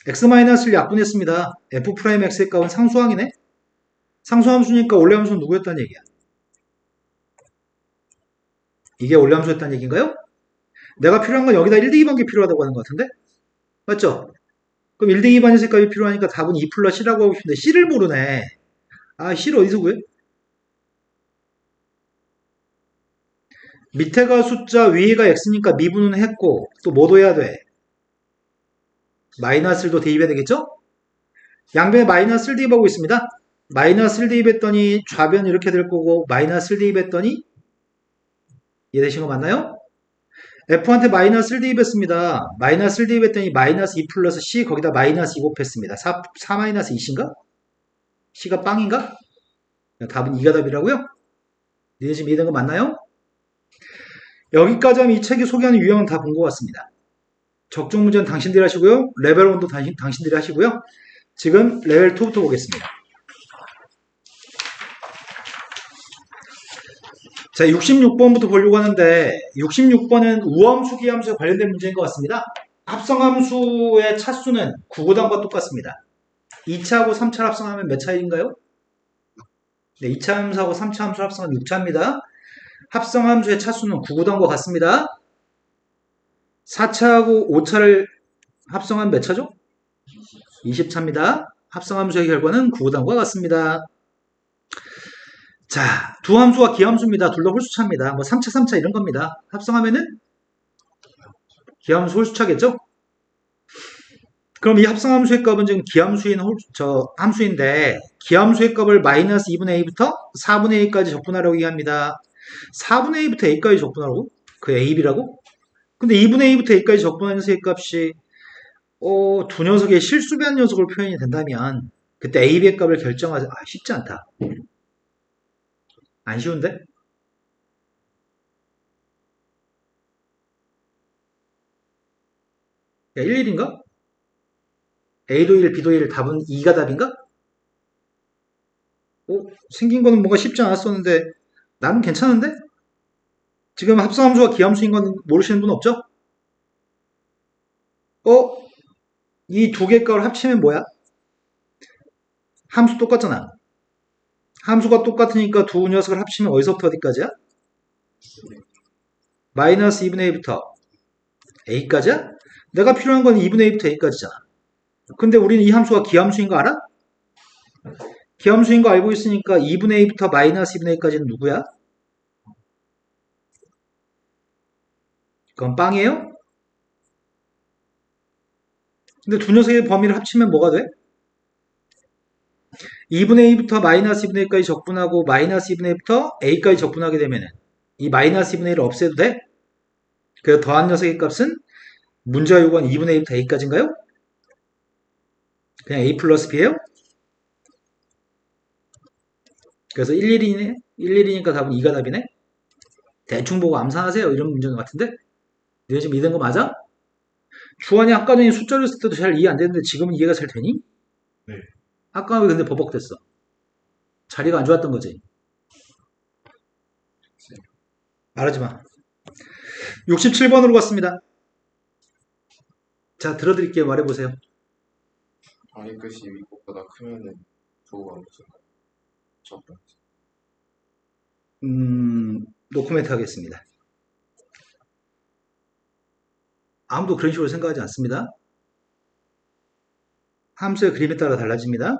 x-를 약분했습니다. f'x의 값은 상수항이네? 상수함수니까 원래함수는 누구였다는 얘기야? 이게 원래함수였다는 얘기인가요? 내가 필요한 건 여기다 1 대입한 게 필요하다고 하는 것 같은데? 맞죠? 그럼 1 대입한 녀석 값이 필요하니까 답은 2 플러스 C라고 하고 싶은데 C를 모르네. C를 어디서 구해? 밑에가 숫자, 위에가 X니까 미분은 했고 또 뭐도 해야 돼? 마이너스를 또 대입해야 되겠죠? 양변에 마이너스를 대입하고 있습니다. 마이너스를 대입했더니 좌변 이렇게 될 거고 마이너스를 대입했더니 이해되신 거 맞나요? F한테 마이너스를 대입했습니다. 마이너스를 대입했더니 마이너스 2 플러스 C 거기다 마이너스 2 곱했습니다. 4 마이너스 2C인가? C가 빵인가? 답은 2가 답이라고요? 니네 지금 이해된 거 맞나요? 여기까지 하면 이 책이 소개하는 유형은 다 본 것 같습니다. 적중 문제는 당신들이 하시고요. 레벨 1도 당신들이 하시고요. 지금 레벨 2부터 보겠습니다. 자, 66번부터 보려고 하는데 66번은 우함수, 기함수에 관련된 문제인 것 같습니다. 합성함수의 차수는 구구단과 똑같습니다. 2차하고 3차 합성하면 몇 차인가요? 네, 2차 함수하고 3차 함수 합성은 6차입니다. 합성함수의 차수는 구구단과 같습니다. 4차하고 5차를 합성하면 몇 차죠? 20차입니다. 합성함수의 결과는 구구단과 같습니다. 자, 두 함수가 기함수입니다. 둘 다 홀수차입니다. 뭐 3차, 3차 이런 겁니다. 합성하면은 기함수 홀수차겠죠? 그럼 이 합성함수의 값은 지금 기함수인 함수인데 기함수의 값을 마이너스 2분의 a부터 4분의 a까지 적분하라고 얘기합니다. 4분의 a부터 a까지 적분하라고? 그 a,b라고? 근데 2분의 a부터 a까지 적분하는 녀석의 값이 두 녀석의 실수변 녀석으로 표현이 된다면 그때 a, b의 값을 결정하자. 쉽지 않다. 안 쉬운데? 야, 1, 1인가? A도 1, B도 1, 답은 2가 답인가? 생긴 거는 뭔가 쉽지 않았었는데 나는 괜찮은데? 지금 합성함수가 기함수인 건 모르시는 분 없죠? 이 두 개 값을 합치면 뭐야? 함수 똑같잖아. 함수가 똑같으니까 두 녀석을 합치면 어디서부터 어디까지야? 마이너스 2분의 a부터 a까지야? 내가 필요한 건 2분의 a부터 a까지잖아. 근데 우리는 이 함수가 기함수인 거 알아? 기함수인 거 알고 있으니까 2분의 a부터 마이너스 2분의 a까지는 누구야? 그건 빵이에요? 근데 두 녀석의 범위를 합치면 뭐가 돼? 2분의 a부터 마이너스 2분의 a까지 적분하고 마이너스 2분의 a부터 a까지 적분하게 되면은 이 마이너스 2분의 1을 없애도 돼? 그래서 더한 녀석의 값은 문제가 요구한 2분의 1부터 a까지인가요? 그냥 a 플러스 b예요? 그래서 11이네? 11이니까 답은 2가 답이네? 대충 보고 암산하세요. 이런 문제인 것 같은데? 너네 지금 믿은 거 맞아? 주환이 아까 전에 숫자를 쓸 때도 잘 이해 안 되는데 지금은 이해가 잘 되니? 네. 아까 왜 근데 버벅댔어? 자리가 안 좋았던 거지? 말하지 마. 67번으로 갔습니다. 자, 들어드릴게요. 말해보세요. 아니 끝이 이것보다 크면은 조가 무슨 첫 번째. 노코멘트 하겠습니다. 아무도 그런 식으로 생각하지 않습니다. 함수의 그림에 따라 달라집니다.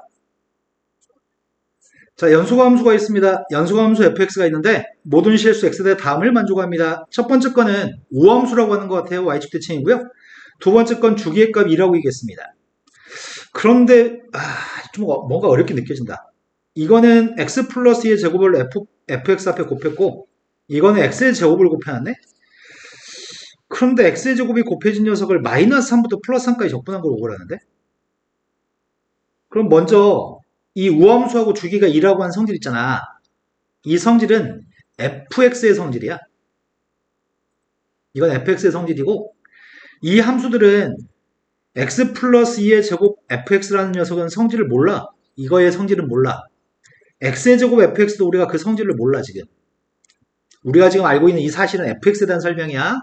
자, 연소가 함수가 있습니다. 연소가 함수 fx가 있는데 모든 실수 x대 다음을 만족합니다. 첫 번째 거는 우함수라고 하는 것 같아요. y축 대칭이고요. 두 번째 건 주기의 값 2라고 얘기했습니다. 그런데 좀 뭔가 어렵게 느껴진다. 이거는 x 플러스 2의 제곱을 fx 앞에 곱했고 이거는 x의 제곱을 곱해놨네. 그런데 x의 제곱이 곱해진 녀석을 마이너스 3부터 플러스 3까지 적분한 걸 오고라는데 그럼 먼저 이 우함수하고 주기가 2라고 하는 성질 있잖아. 이 성질은 fx의 성질이야. 이건 fx의 성질이고 이 함수들은 x 플러스 2의 제곱 fx라는 녀석은 성질을 몰라. 이거의 성질은 몰라. x의 제곱 fx도 우리가 그 성질을 몰라 지금. 우리가 지금 알고 있는 이 사실은 fx에 대한 설명이야.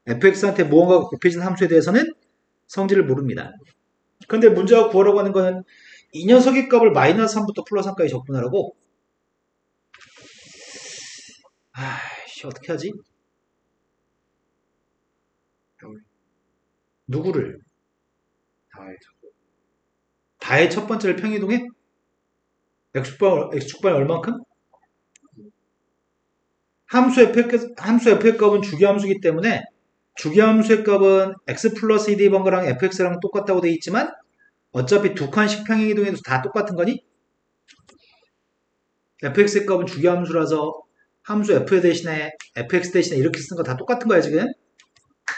fx한테 무언가가 곱해진 함수에 대해서는 성질을 모릅니다. 근데 문제가 구하라고 하는 거는 이 녀석의 값을 마이너스 3부터 플러스 3까지 적분하라고? 어떻게 하지? 누구를? 다의 첫 번째를 평이동해? x축발 얼만큼? 함수 f의 값은 주기함수이기 때문에 주기함수의 값은 x 플러스 2d 번거랑 fx랑 똑같다고 돼 있지만 어차피 두 칸씩 평행이동해도 다 똑같은 거니? fx의 값은 주기함수라서 함수 f 대신에 fx 대신에 이렇게 쓰는 거 다 똑같은 거야 지금.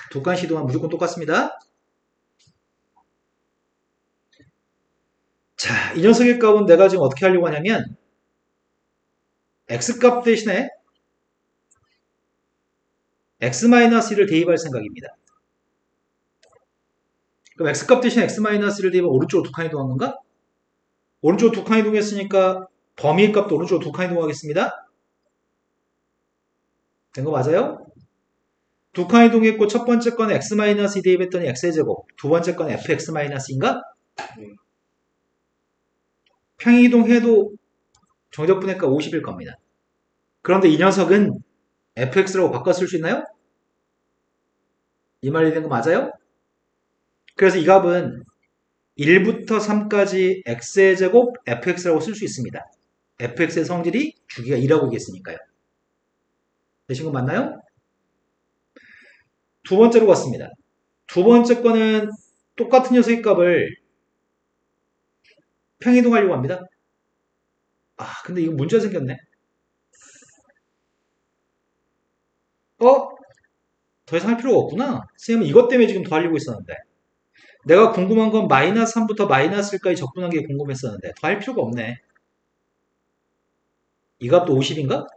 두 칸씩 이동하면 무조건 똑같습니다. 자, 이 녀석의 값은 내가 지금 어떻게 하려고 하냐면 x값 대신에 x-1을 대입할 생각입니다. 그럼 x값 대신 x-1을 대입하면 오른쪽으로 두 칸 이동한 건가? 오른쪽으로 두 칸 이동했으니까 범위의 값도 오른쪽으로 두 칸 이동하겠습니다. 된 거 맞아요? 두 칸 이동했고 첫 번째 건 x-2 대입했더니 x의 제곱, 두 번째 건 fx-2인가? 네. 평행이동해도 정적분해가 50일 겁니다. 그런데 이 녀석은 fx라고 바꿔 쓸 수 있나요? 이 말이 된 거 맞아요? 그래서 이 값은 1부터 3까지 x의 제곱 fx라고 쓸 수 있습니다. fx의 성질이 주기가 2라고 이겼으니까요. 되신 거 맞나요? 두 번째로 갔습니다. 두 번째 거는 똑같은 녀석의 값을 평이동하려고 합니다. 근데 이거 문제가 생겼네. 더 이상 할 필요가 없구나. 선생님은 이것 때문에 지금 더 하려고 있었는데. 내가 궁금한 건 마이너스 3부터 마이너스 1까지 적분한 게 궁금했었는데 더 할 필요가 없네. 이 값도 50인가?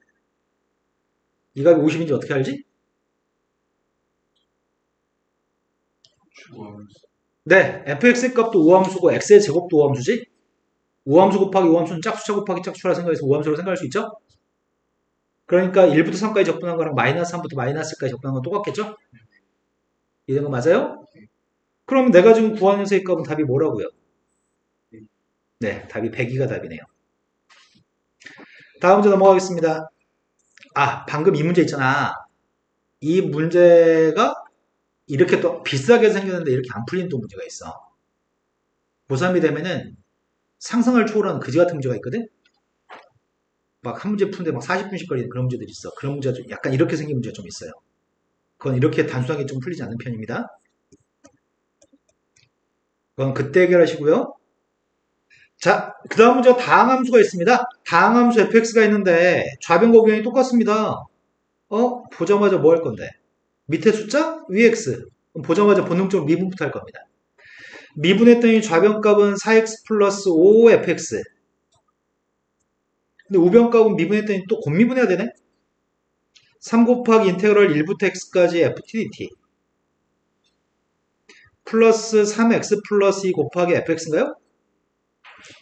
이 값이 50인지 어떻게 알지? 네, fx의 값도 우함수고 x의 제곱도 우함수지? 우함수 곱하기 우함수는 짝수차 곱하기 짝수라 생각해서 우함수로 생각할 수 있죠? 그러니까 1부터 3까지 적분한 거랑 마이너스 3부터 마이너스 1까지 적분한 건 똑같겠죠? 이해된 거 맞아요? 그럼 내가 지금 구한 녀석의 값은 답이 뭐라고요? 네, 답이 102가 답이네요. 다음 문제 넘어가겠습니다. 방금 이 문제 있잖아. 이 문제가 이렇게 또 비싸게 생겼는데 이렇게 안 풀린 또 문제가 있어. 고3이 되면은 상상을 초월하는 그지 같은 문제가 있거든? 막 한 문제 푸는데 막 40분씩 걸리는 그런 문제들이 있어. 그런 문제가 좀 약간 이렇게 생긴 문제가 좀 있어요. 그건 이렇게 단순하게 좀 풀리지 않는 편입니다. 그건 그때 해결하시고요. 자, 그 다음 문제가 다항함수가 있습니다. 다항함수 fx가 있는데 좌변과 우변이 똑같습니다. 보자마자 뭐 할 건데? 밑에 숫자, 위에 x. 그럼 보자마자 본능적으로 미분부터 할 겁니다. 미분했더니 좌변값은 4x 플러스 5fx. 근데 우변값은 미분했더니 또 곱미분해야 되네? 3 곱하기 인테그럴 1부터 x까지 ftdt. 플러스 3x 플러스 2 곱하기 fx인가요?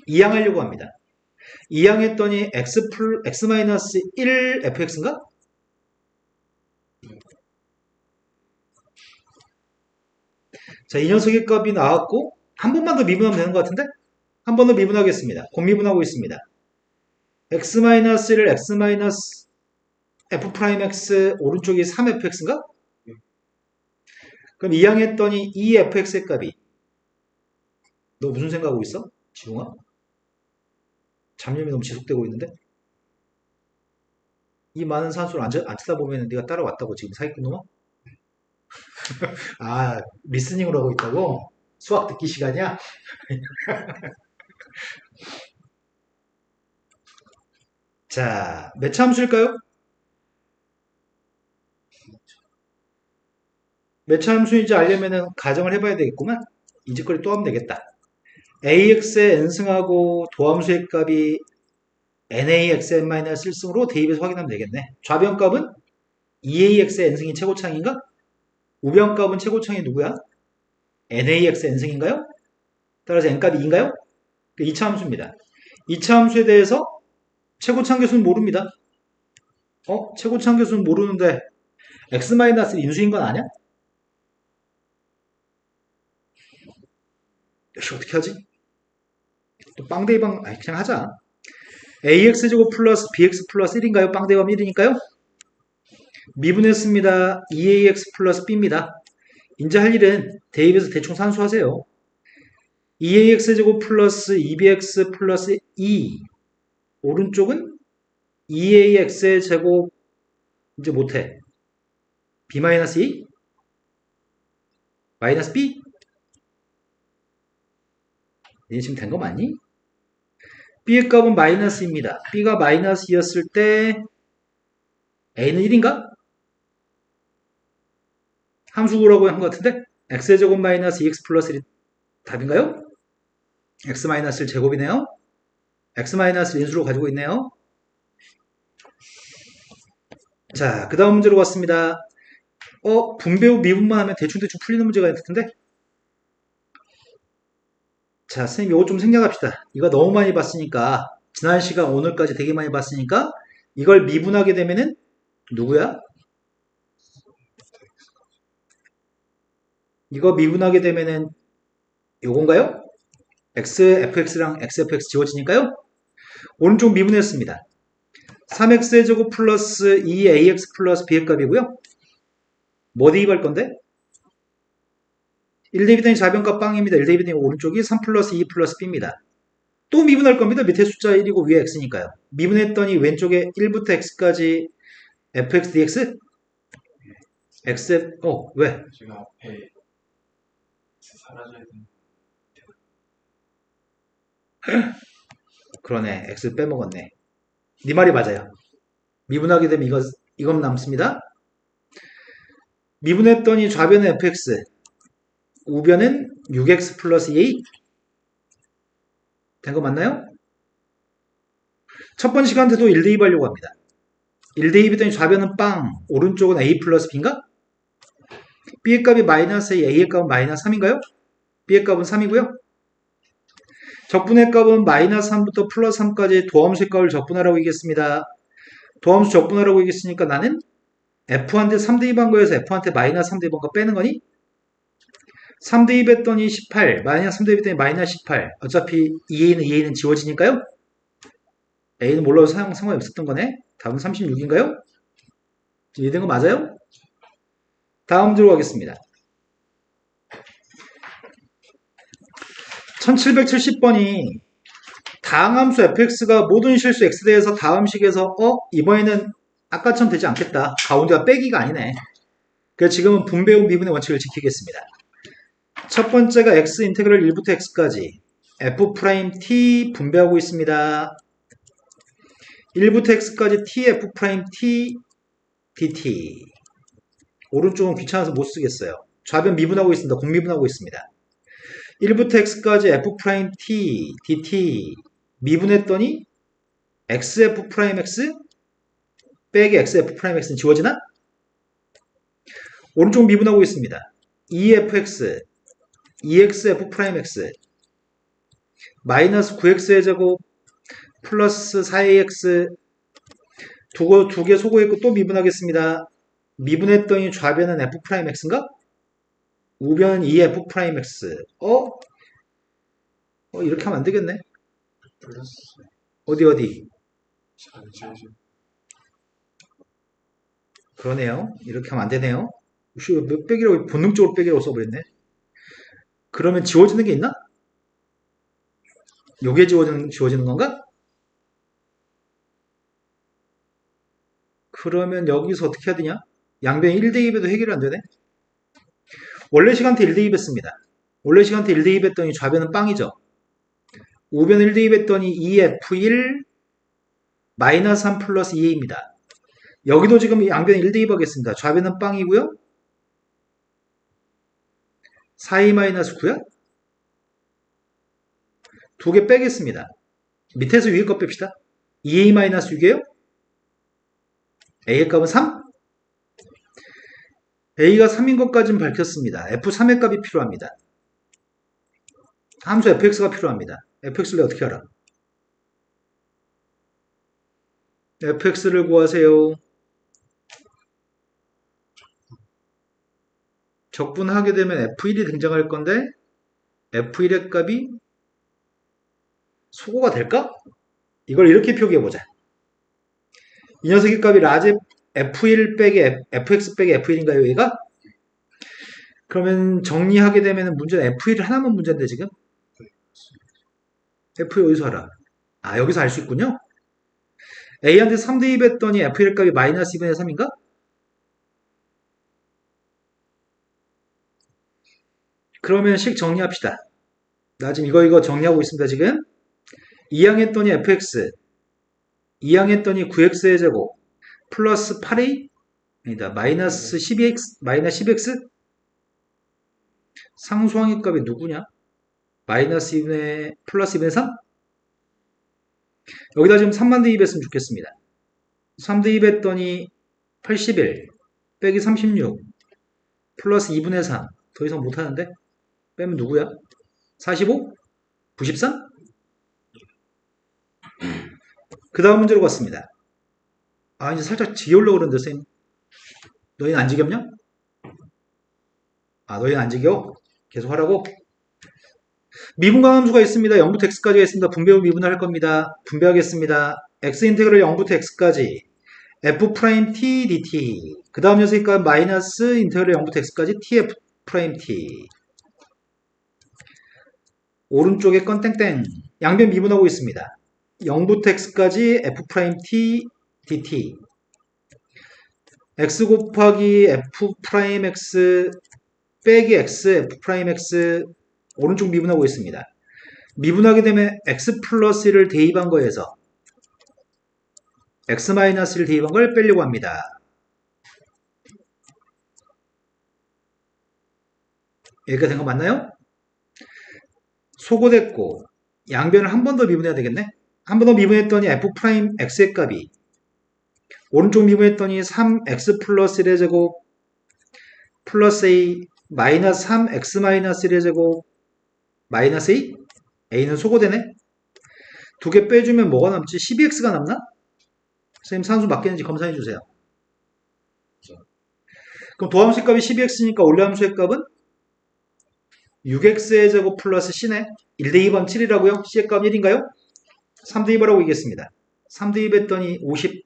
이항하려고 합니다. 이항했더니 x-1 fx인가? 자, 이 녀석의 값이 나왔고 한 번만 더 미분하면 되는 것 같은데? 한 번 더 미분하겠습니다. 곱미분하고 있습니다. x-1을 x-f'x 오른쪽이 3fx인가? 그럼 이항했더니 2fx의 값이 너 무슨 생각하고 있어? 지웅아? 잡념이 너무 지속되고 있는데? 이 많은 산수를 안 쳐다보면 네가 따라왔다고 지금 사기꾼 놈아? 리스닝을 하고 있다고? 수학 듣기 시간이야? 자, 몇 차 함수일까요? 몇 차 함수인지 알려면은 가정을 해봐야 되겠구만. 이 짓거리 또 하면 되겠다. AX의 n승하고 도함수의 값이 NAXN-1승으로 대입해서 확인하면 되겠네. 좌변값은 2AX의 n승이 최고창인가? 우변값은 최고창이 누구야? NAX n승인가요? 따라서 n값이 2인가요? 2차 함수입니다. 2차 함수에 대해서 최고창 계수는 모릅니다. 최고창 계수는 모르는데 x-1 인수인 건 아냐? 역시 어떻게 하지? 또 빵대입방 그냥 하자. ax제곱 플러스 bx 플러스 1인가요? 빵대입방 1이니까요? 미분했습니다. 2ax 플러스 b입니다. 이제 할 일은 대입해서 대충 산수하세요. 2ax제곱 플러스 2bx 플러스 2 오른쪽은 2ax의 제곱 이제 못해. b-2 마이너스 b 이제 지금 된 거 맞니? b의 값은 마이너스입니다. b가 마이너스였을 때 a는 1인가? 함수 구라고 한 것 같은데 x의 제곱 마이너스 2x 플러스 1이 답인가요? x 마이너스 1 제곱이네요. x 마이너스 인수로 가지고 있네요. 자, 그 다음 문제로 갔습니다. 분배후 미분만 하면 대충 풀리는 문제가 있을 텐데. 자, 선생님 이거 좀 생략합시다. 이거 너무 많이 봤으니까, 지난 시간 오늘까지 되게 많이 봤으니까, 이걸 미분하게 되면은 누구야? 이거 미분하게 되면은 요건가요? fx랑 xfx 지워지니까요. 오른쪽 미분했습니다. 3x의 제곱 플러스 2ax 플러스 b의 값이고요. 뭐 대입할 건데? 1 대입했더니 좌변값 빵입니다. 1 대입했더니 오른쪽이 3 플러스 2 플러스 b입니다. 또 미분할 겁니다. 밑에 숫자 1이고 위에 x니까요. 미분했더니 왼쪽에 1부터 x까지 fx dx? 왜? 지금 앞에 사라져야 되는 그러네. x 빼먹었네. 네 말이 맞아요. 미분하게 되면 이건 남습니다. 미분했더니 좌변은 fx, 우변은 6x 플러스 2a. 된 거 맞나요? 첫 번째 시간대도 1 대입하려고 합니다. 1 대입했더니 좌변은 빵, 오른쪽은 a 플러스 b인가? b의 값이 마이너스 a의 값은 마이너스 3인가요? b의 값은 3이고요. 적분의 값은 마이너스 3부터 플러스 3까지 도함수의 값을 적분하라고 얘기했습니다. 도함수 적분하라고 얘기했으니까 나는 f한테 3 대입한 거에서 f한테 마이너스 3 대입한 거 빼는 거니? 3 대입했더니 18, 마이너스 3 대입했더니 마이너스 18. 어차피 2a는 지워지니까요. a는 몰라도 상관이 없었던 거네. 답은 36인가요? 이해된 거 맞아요? 다음 들어가겠습니다. 1770번이 다항함수 fx가 모든 실수 x대에서 다음식에서 이번에는 아까처럼 되지 않겠다. 가운데가 빼기가 아니네. 그래서 지금은 분배후 미분의 원칙을 지키겠습니다. 첫 번째가 x 인테그럴 1부터 x까지 f't 분배하고 있습니다. 1부터 x까지 t f't dt. 오른쪽은 귀찮아서 못 쓰겠어요. 좌변 미분하고 있습니다. 공미분하고 있습니다. 1부터 x까지 f't dt 미분했더니 xf'x 빼기 xf'x는 지워지나? 오른쪽 미분하고 있습니다. 2fx 2xf'x 마이너스 9x의 제곱 플러스 4ax 두 개 소거했고 또 미분하겠습니다. 미분했더니 좌변은 f'x인가? 우변은 2f'x. 이렇게 하면 안 되겠네. 플러스 어디? 안 지워지. 그러네요. 이렇게 하면 안 되네요. 몇 빼기라고 본능적으로 빼기라고 써버렸네. 그러면 지워지는 게 있나? 요게 지워지는 건가? 그러면 여기서 어떻게 해야 되냐? 양변 1대입에도 해결이 안 되네. 원래 시간대 1대입했습니다. 원래 시간대 1대입했더니 좌변은 빵이죠. 우변 1대입했더니 2f1 마이너스 3 플러스 2a입니다. 여기도 지금 양변 1대입 하겠습니다. 좌변은 빵이고요. 4a 마이너스 9야? 두 개 빼겠습니다. 밑에서 위에 거 뺍시다. 2a 마이너스 6이에요? a의 값은 3? a가 3인 것까지는 밝혔습니다. f3의 값이 필요합니다. 함수 fx가 필요합니다. fx를 어떻게 알아? fx를 구하세요. 적분하게 되면 f1이 등장할 건데 f1의 값이 소거가 될까? 이걸 이렇게 표기해보자. 이 녀석의 값이 라지 f1 빼기 fx 빼기 f1인가요, 얘가? 그러면 정리하게 되면 문제는 f1 하나만 문제인데 지금? f1 어디서 알아? 여기서 알 수 있군요. a한테 3 대입했더니 f1 값이 마이너스 2분의 3인가? 그러면 식 정리합시다. 나 지금 이거 정리하고 있습니다, 지금. 2항 했더니 fx 2항 했더니 9x의 제곱 플러스 8a 아니다 마이너스 12x 마이너스 10x 상수항의 값이 누구냐? 마이너스 2분의 플러스 2분의 3? 여기다 지금 3만 대입했으면 좋겠습니다. 3 대입했더니 81 빼기 36 플러스 2분의 3. 더 이상 못하는데? 빼면 누구야? 45? 93? 그 다음 문제로 갔습니다. 아, 이제 살짝 지겨우려고 그러는데, 쌤. 너희는 안 지겹냐? 아, 너희는 안 지겨워? 계속 하라고? 미분과 함수가 있습니다. 0부터 x까지가 있습니다. 분배 후 미분을 할 겁니다. 분배하겠습니다. x 인테그럴 0부터 x까지 f 프라임 t dt. 그 다음 녀석이니까 마이너스 인테그럴 0부터 x까지 tf 프라임 t. 오른쪽에 건 땡땡. 양변 미분하고 있습니다. 0부터 x까지 f 프라임 t dt. x 곱하기 f 프라임 x 빼기 x f 프라임 x 오른쪽 미분하고 있습니다. 미분하게 되면 x 플러스 1을 대입한 거에서 x 마이너스 1을 대입한 걸 빼려고 합니다. 여기까지 된 거 맞나요? 소거됐고 양변을 한 번 더 미분해야 되겠네. 한 번 더 미분했더니 f 프라임 x의 값이 오른쪽 미분했더니 3x 플러스 1의 제곱 플러스 a 마이너스 3x 마이너스 1의 제곱 마이너스 a? a는 소거되네. 두 개 빼주면 뭐가 남지? 12x가 남나? 선생님 산수 맞겠는지 검사해 주세요. 그럼 도함수의 값이 12x니까 올레함수의 값은 6x의 제곱 플러스 c네. 1대2번 7이라고요? c의 값 1인가요? 3대2하라고 이겼습니다. 3대2 했더니 50.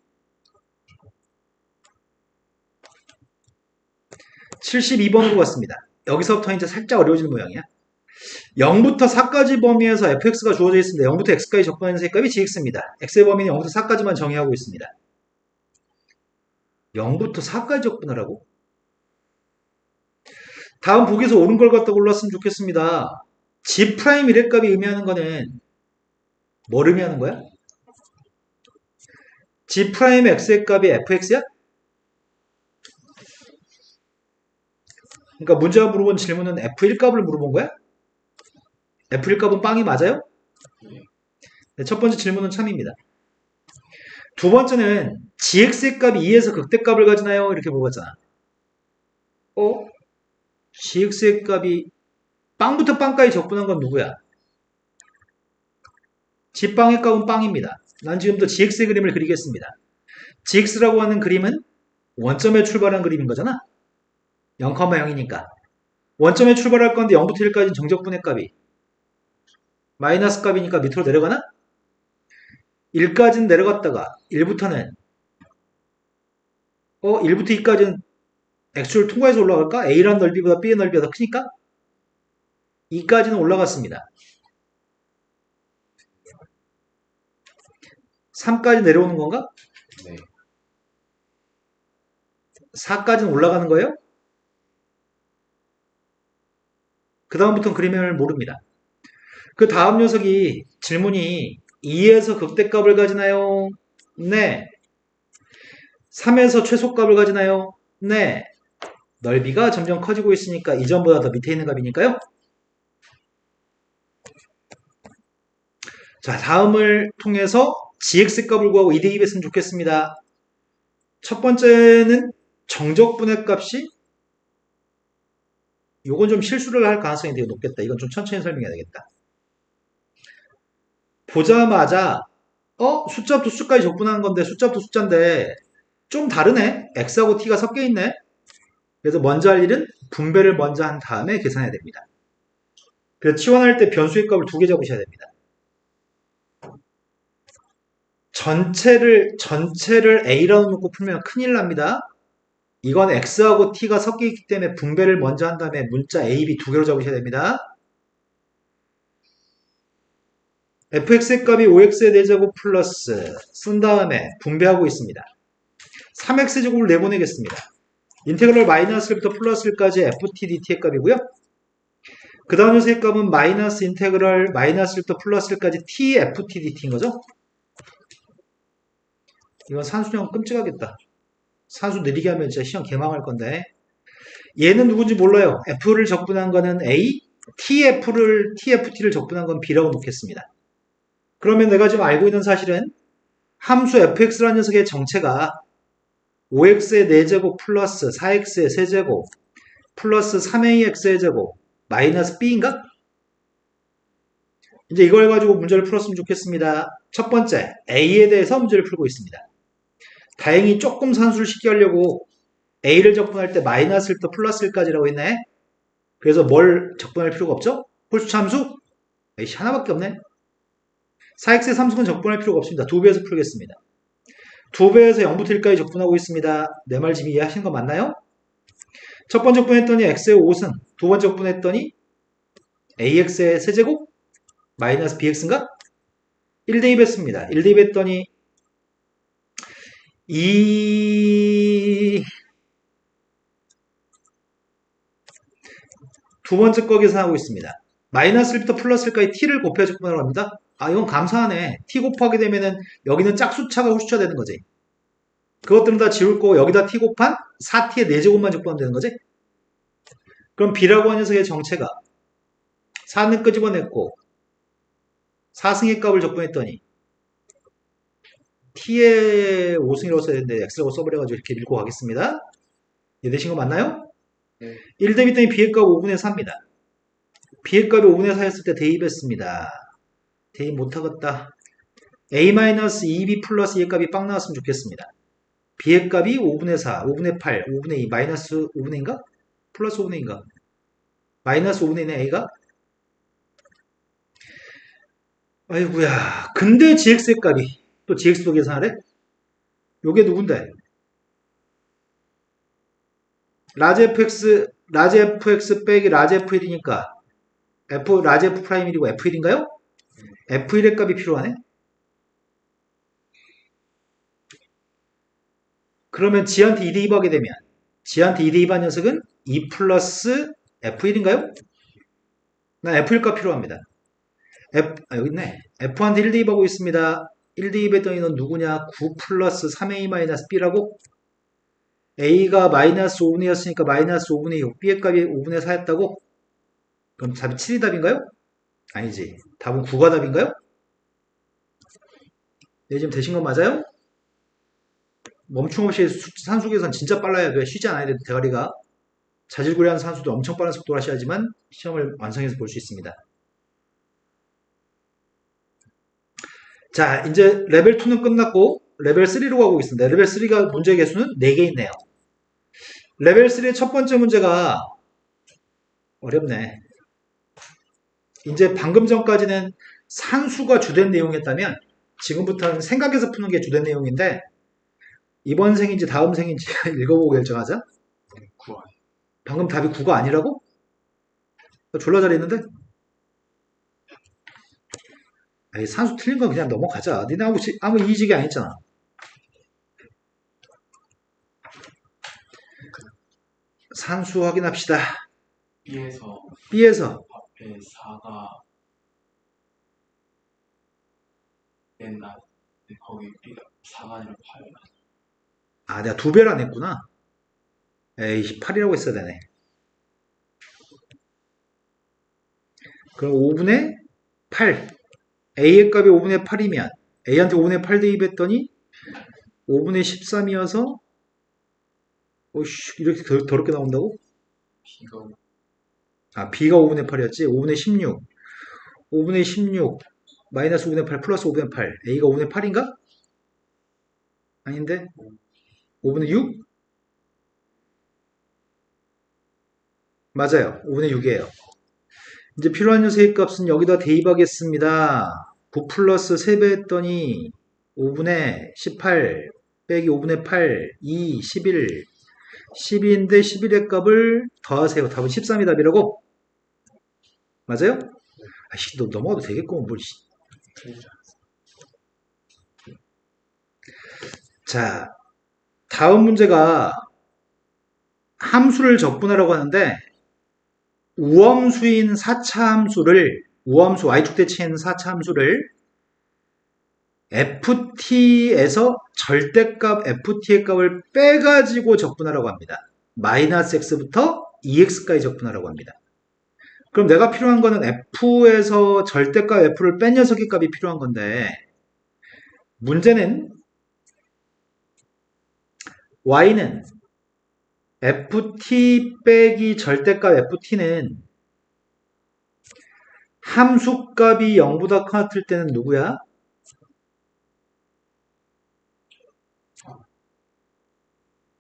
72번으로 갔습니다. 여기서부터 이제 살짝 어려워지는 모양이야. 0부터 4까지 범위에서 fx가 주어져 있습니다. 0부터 x까지 적분하는 색값이 gx입니다. x의 범위는 0부터 4까지만 정의하고 있습니다. 0부터 4까지 적분하라고? 다음 보기에서 옳은 걸 갖다 골랐으면 좋겠습니다. g' 1의 값이 의미하는 거는 뭘 의미하는 거야? g' x의 값이 fx야? 그러니까 문제가 물어본 질문은 f1 값을 물어본 거야? f1 값은 빵이 맞아요? 네, 첫 번째 질문은 참입니다. 두 번째는 gx의 값이 2에서 극대값을 가지나요? 이렇게 물어봤잖아. gx의 값이 빵부터 빵까지 적분한 건 누구야? g빵의 값은 빵입니다. 난 지금부터 gx의 그림을 그리겠습니다. gx라고 하는 그림은 원점에 출발한 그림인 거잖아. 0,0이니까 원점에 출발할 건데 0부터 1까지는 정적분의 값이 마이너스 값이니까 밑으로 내려가나? 1까지는 내려갔다가 1부터는 1부터 2까지는 x를 통과해서 올라갈까? a라는 넓이보다 b의 넓이가 더 크니까 2까지는 올라갔습니다. 3까지 내려오는 건가? 네. 4까지는 올라가는 거예요? 그 다음부터는 그림을 모릅니다. 그 다음 녀석이 질문이 2에서 극대값을 가지나요? 네. 3에서 최소값을 가지나요? 네. 넓이가 점점 커지고 있으니까 이전보다 더 밑에 있는 값이니까요. 자, 다음을 통해서 gx 값을 구하고 2대2 했으면 좋겠습니다. 첫 번째는 정적분의 값이 요건 좀 실수를 할 가능성이 되게 높겠다. 이건 좀 천천히 설명해야 되겠다. 보자마자 숫자부터 숫자까지 적분하는 건데 숫자부터 숫자인데 좀 다르네. x하고 t가 섞여 있네. 그래서 먼저 할 일은 분배를 먼저 한 다음에 계산해야 됩니다. 그래서 치환할 때 변수의 값을 2개 잡으셔야 됩니다. 전체를 a라고 놓고 풀면 큰일 납니다. 이건 x하고 t가 섞여 있기 때문에 분배를 먼저 한 다음에 문자 a, b 2개로 잡으셔야 됩니다. fx의 값이 5x의 4제곱 플러스 쓴 다음에 분배하고 있습니다. 3x제곱을 내보내겠습니다. 인테그럴 마이너스 1부터 플러스 1까지 ft dt의 값이고요. 그 다음 녀석의 값은 마이너스 인테그럴 마이너스 1부터 플러스 1까지 t ft dt인 거죠. 이건 산수형 끔찍하겠다. 산수 느리게 하면 진짜 시험 개망할 건데 얘는 누군지 몰라요. f를 적분한 거는 a, tft를 적분한 건 b라고 놓겠습니다. 그러면 내가 지금 알고 있는 사실은 함수 fx라는 녀석의 정체가 5x의 4제곱 플러스 4x의 세제곱 플러스 3ax의 제곱 마이너스 b인가? 이제 이걸 가지고 문제를 풀었으면 좋겠습니다. 첫 번째, a에 대해서 문제를 풀고 있습니다. 다행히 조금 산수를 쉽게 하려고 a를 적분할 때 마이너스를 또 플러스일까지라고 했네. 그래서 뭘 적분할 필요가 없죠? 홀수 함수? 에이씨, 하나밖에 없네. 4x의 3승은 적분할 필요가 없습니다. 2배에서 풀겠습니다. 2배에서 0부터 1까지 적분하고 있습니다. 내 말 지금 이해하시는 거 맞나요? 첫 번째 적분했더니 x의 5승, 두 번째 적분했더니 ax의 세제곱 마이너스 bx인가? 1대2했습니다. 1대2했더니 두 번째 거 계산하고 있습니다. 마이너스 1부터 플러스 1까지 t를 곱해 적분하라고 합니다. 아, 이건 감사하네. t 곱하게 되면은 여기는 짝수차가 홀수차 되는 거지. 그것들은 다 지울 거고 여기다 t 곱한 4t의 4제곱만 적분하면 되는 거지. 그럼 b라고 하는 녀석의 정체가 4는 끄집어냈고 4승의 값을 적분했더니 t의 5승이라고 써야 되는데 x라고 써버려가지고 이렇게 밀고 가겠습니다. 이해되신 거 맞나요? 네. 1 대비했더니 b의 값 5분의 4입니다. b의 값이 5분의 4였을 때 대입했습니다. 대입 못하겠다. a-2b 플러스 E의 값이 빵 나왔으면 좋겠습니다. b의 값이 5분의 4, 5분의 8, 5분의 2, 마이너스 5분의 2인가? 플러스 5분의 2인가? 마이너스 5분의 2네 a가? 아이고야. 근데 gx의 값이 또 gx도 계산하래? 요게 누군데? 라지 fx 빼기 라지 f1이니까 라지 f 프라임1이고 f1인가요? f1의 값이 필요하네? 그러면 g한테 2 대입하게 되면 g한테 2 대입한 녀석은 2 플러스 f1인가요? 난 f1 값 필요합니다. 여기 있네. f한테 1 대입하고 있습니다. 1 대입했더니 넌 누구냐? 9 플러스 3a 마이너스 b라고? a가 마이너스 5분의 2였으니까 마이너스 5분의 6, b의 값이 5분의 4였다고? 그럼 답이 7이 답인가요? 아니지. 답은 9가 답인가요? 네, 지금 되신 거 맞아요? 멈춤 없이 산수 계산 진짜 빨라야 돼. 쉬지 않아야 돼. 대가리가. 자질구레한 산수도 엄청 빠른 속도로 하셔야지만 시험을 완성해서 볼 수 있습니다. 자, 이제 레벨 2는 끝났고 레벨 3로 가고 있습니다. 레벨 3가 문제 개수는 4개 있네요. 레벨 3의 첫 번째 문제가 어렵네. 이제 방금 전까지는 산수가 주된 내용이었다면 지금부터는 생각해서 푸는 게 주된 내용인데 이번 생인지 다음 생인지 읽어보고 결정하자. 9 아니. 방금 답이 9가 아니라고? 졸라 잘했는데? 에이, 산수 틀린 건 그냥 넘어가자. 니네 아무 이의식이 아니잖아. 산수 확인합시다. B에서 B에서 앞에 4가 낸다. 근데 거기 B가 4가 아니라 8. 아, 내가 2배를 안 했구나. 에이, 8이라고 했어야 되네. 그럼 5분의 8. A의 값이 5분의 8이면 A한테 5분의 8 대입했더니 5분의 13이어서 이렇게 더럽게 나온다고? B가 아, B가 5분의 8이었지? 5분의 16. 5분의 16 마이너스 5분의 8 플러스 5분의 8. A가 5분의 8인가? 아닌데? 5분의 6? 맞아요. 5분의 6이에요. 이제 필요한 녀석의 값은 여기다 대입하겠습니다. 9 플러스 3배 했더니 5분의 18 빼기 5분의 8, 2, 11. 12인데 11의 값을 더하세요. 답은 13이 답이라고? 맞아요? 아씨, 너 넘어가도 되겠고, 뭘. 틀리지 자, 다음 문제가 함수를 적분하라고 하는데 우함수인 4차 함수를 우함수 y축 대칭인 4차 함수를 ft에서 절대값 ft의 값을 빼가지고 적분하라고 합니다. 마이너스 x부터 2x까지 적분하라고 합니다. 그럼 내가 필요한 거는 f에서 절대값 f를 뺀 녀석의 값이 필요한 건데 문제는 y는 ft 빼기 절대값 ft는 함수값이 0보다 커질 때는 누구야?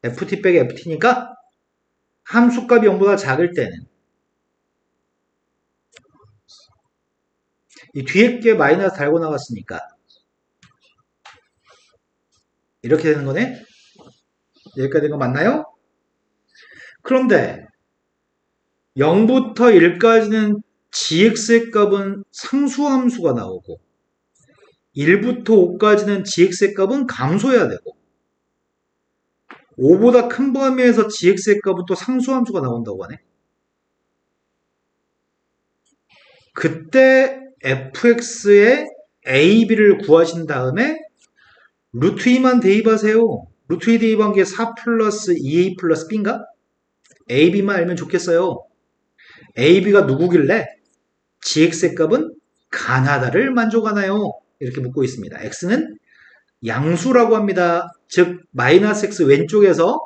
ft 빼기 ft니까 함수값이 0보다 작을 때는 이 뒤에 게 마이너스 달고 나갔으니까 이렇게 되는 거네. 여기까지 된 거 맞나요? 그런데 0부터 1까지는 gx의 값은 상수함수가 나오고 1부터 5까지는 gx의 값은 감소해야 되고 5보다 큰 범위에서 gx의 값은 또 상수함수가 나온다고 하네. 그때 fx의 ab를 구하신 다음에 루트 2만 대입하세요. 루트 2 대입한 게 4 플러스 2a 플러스 b인가? ab만 알면 좋겠어요. ab가 누구길래 gx의 값은 가나다를 만족하나요? 이렇게 묻고 있습니다. x는 양수라고 합니다. 즉 마이너스 x 왼쪽에서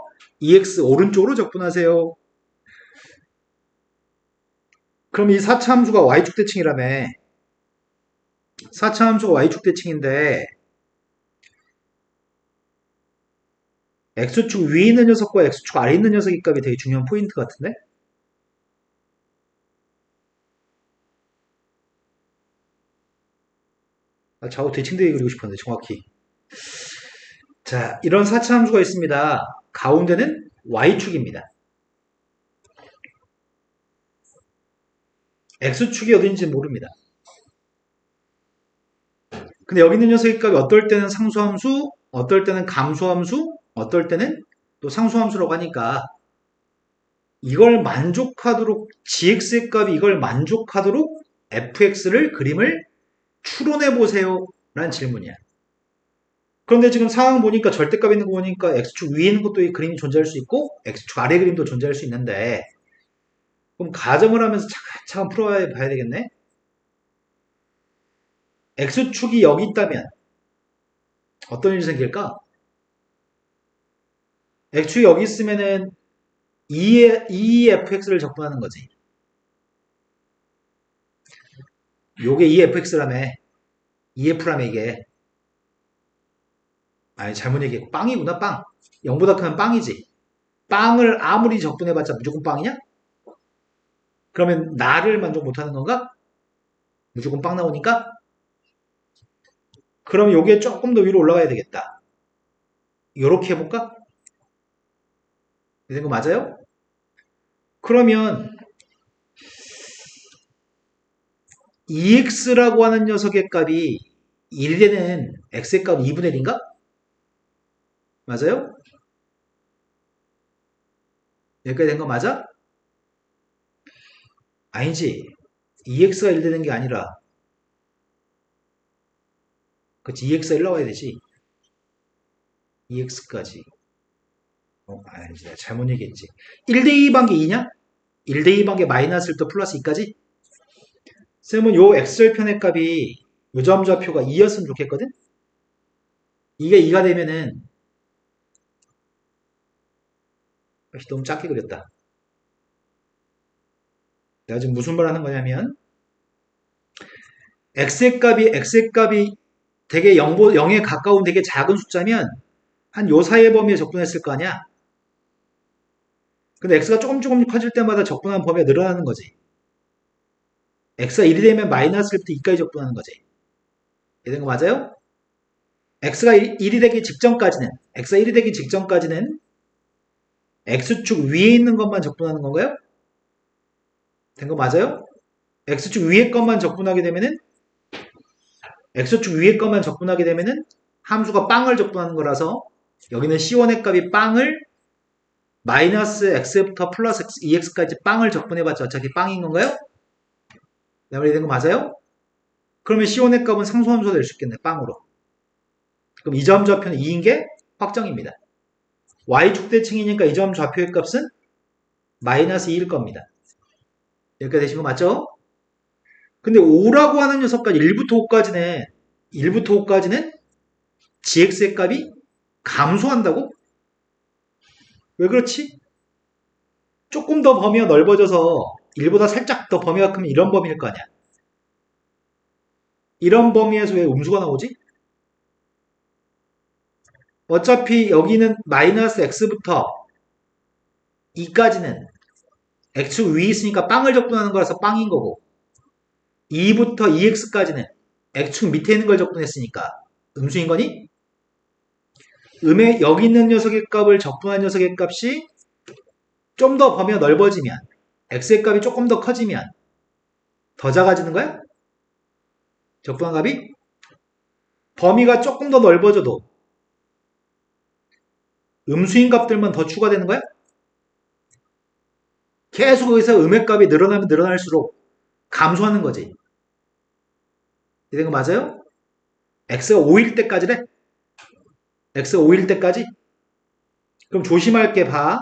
2x 오른쪽으로 적분하세요. 그럼 이 4차 함수가 y축 대칭이라며. 4차 함수가 y축 대칭인데 x축 위에 있는 녀석과 x축 아래에 있는 녀석의 값이 되게 중요한 포인트 같은데? 좌우 대칭되게 그리고 싶었는데 정확히. 자, 이런 4차 함수가 있습니다. 가운데는 y축입니다. x축이 어딘지 모릅니다. 근데 여기 있는 녀석의 값이 어떨 때는 상수함수, 어떨 때는 감수함수, 어떨 때는 또 상수함수라고 하니까 이걸 만족하도록 gx의 값이 이걸 만족하도록 fx를 그림을 추론해 보세요 라는 질문이야. 그런데 지금 상황 보니까 절대값 있는 거 보니까 x축 위에 있는 것도 이 그림이 존재할 수 있고 x축 아래 그림도 존재할 수 있는데 그럼 가정을 하면서 차근차근 풀어봐야 되겠네. x축이 여기 있다면 어떤 일이 생길까? x축이 여기 있으면은 2fx를 적분하는 거지. 요게 2fx라며. 2f라며 이게. 아니 잘못 얘기했고 빵이구나 빵. 0보다 크면 빵이지. 빵을 아무리 적분해봤자 무조건 빵이냐? 그러면 나를 만족 못하는 건가? 무조건 빵 나오니까? 그럼 요게 조금 더 위로 올라가야 되겠다. 요렇게 해볼까? 이거 맞아요? 그러면 2x라고 하는 녀석의 값이 1이 되는 x의 값은 2분의 1인가? 맞아요? 여기까지 된 거 맞아? 아니지. 2x가 1 되는 게 아니라 그치 2x가 1 나와야 되지. 2x까지. 아니지. 내가 잘못 얘기했지. 1대2 반개 2냐? 1대2 반개 마이너스 1 또 플러스 2까지? 쌤은 요 x절편의 값이 요 점좌표가 2였으면 좋겠거든? 이게 2가 되면은 너무 작게 그렸다. 내가 지금 무슨 말 하는 거냐면 x의 값이 되게 0에 가까운 되게 작은 숫자면 한 요 사이의 범위에 적분했을 거 아니야? 근데 x가 조금 커질 때마다 적분하는 범위가 늘어나는 거지. x가 1이 되면 마이너스 1부터 2까지 적분하는 거지. 이해된 거 맞아요? x가 1이 되기 직전까지는 x축 위에 있는 것만 적분하는 건가요? 된 거 맞아요? x축 위에 것만 적분하게 되면은 x축 위에 것만 적분하게 되면은 함수가 빵을 적분하는 거라서 여기는 c1의 값이 빵을 마이너스 x부터 플러스 2x까지 빵을 적분해봤자 어차피 빵인 건가요? 내 말이 된 거 맞아요? 그러면 c1의 값은 상수함수가 될 수 있겠네, 빵으로. 그럼 이 점 좌표는 2인 게 확정입니다. y축 대칭이니까 이 점 좌표의 값은 마이너스 2일 겁니다. 여기까지 되신 거 맞죠? 근데 5라고 하는 녀석까지 1부터 5까지는 gx의 값이 감소한다고? 왜 그렇지? 조금 더 범위가 넓어져서 1보다 살짝 더 범위가 크면 이런 범위일 거 아니야. 이런 범위에서 왜 음수가 나오지? 어차피 여기는 마이너스 x부터 2까지는 x축 위에 있으니까 빵을 적분하는 거라서 빵인 거고 2부터 2x까지는 x축 밑에 있는 걸 적분했으니까 음수인 거니? 여기 있는 녀석의 값을 적분한 녀석의 값이 좀 더 범위가 넓어지면 x의 값이 조금 더 커지면 더 작아지는 거야? 적분한 값이? 범위가 조금 더 넓어져도 음수인 값들만 더 추가되는 거야? 계속 거기서 음의 값이 늘어나면 늘어날수록 감소하는 거지. 이런 거 맞아요? x가 5일 때까지래? x가 5일 때까지? 그럼 조심할 게 봐.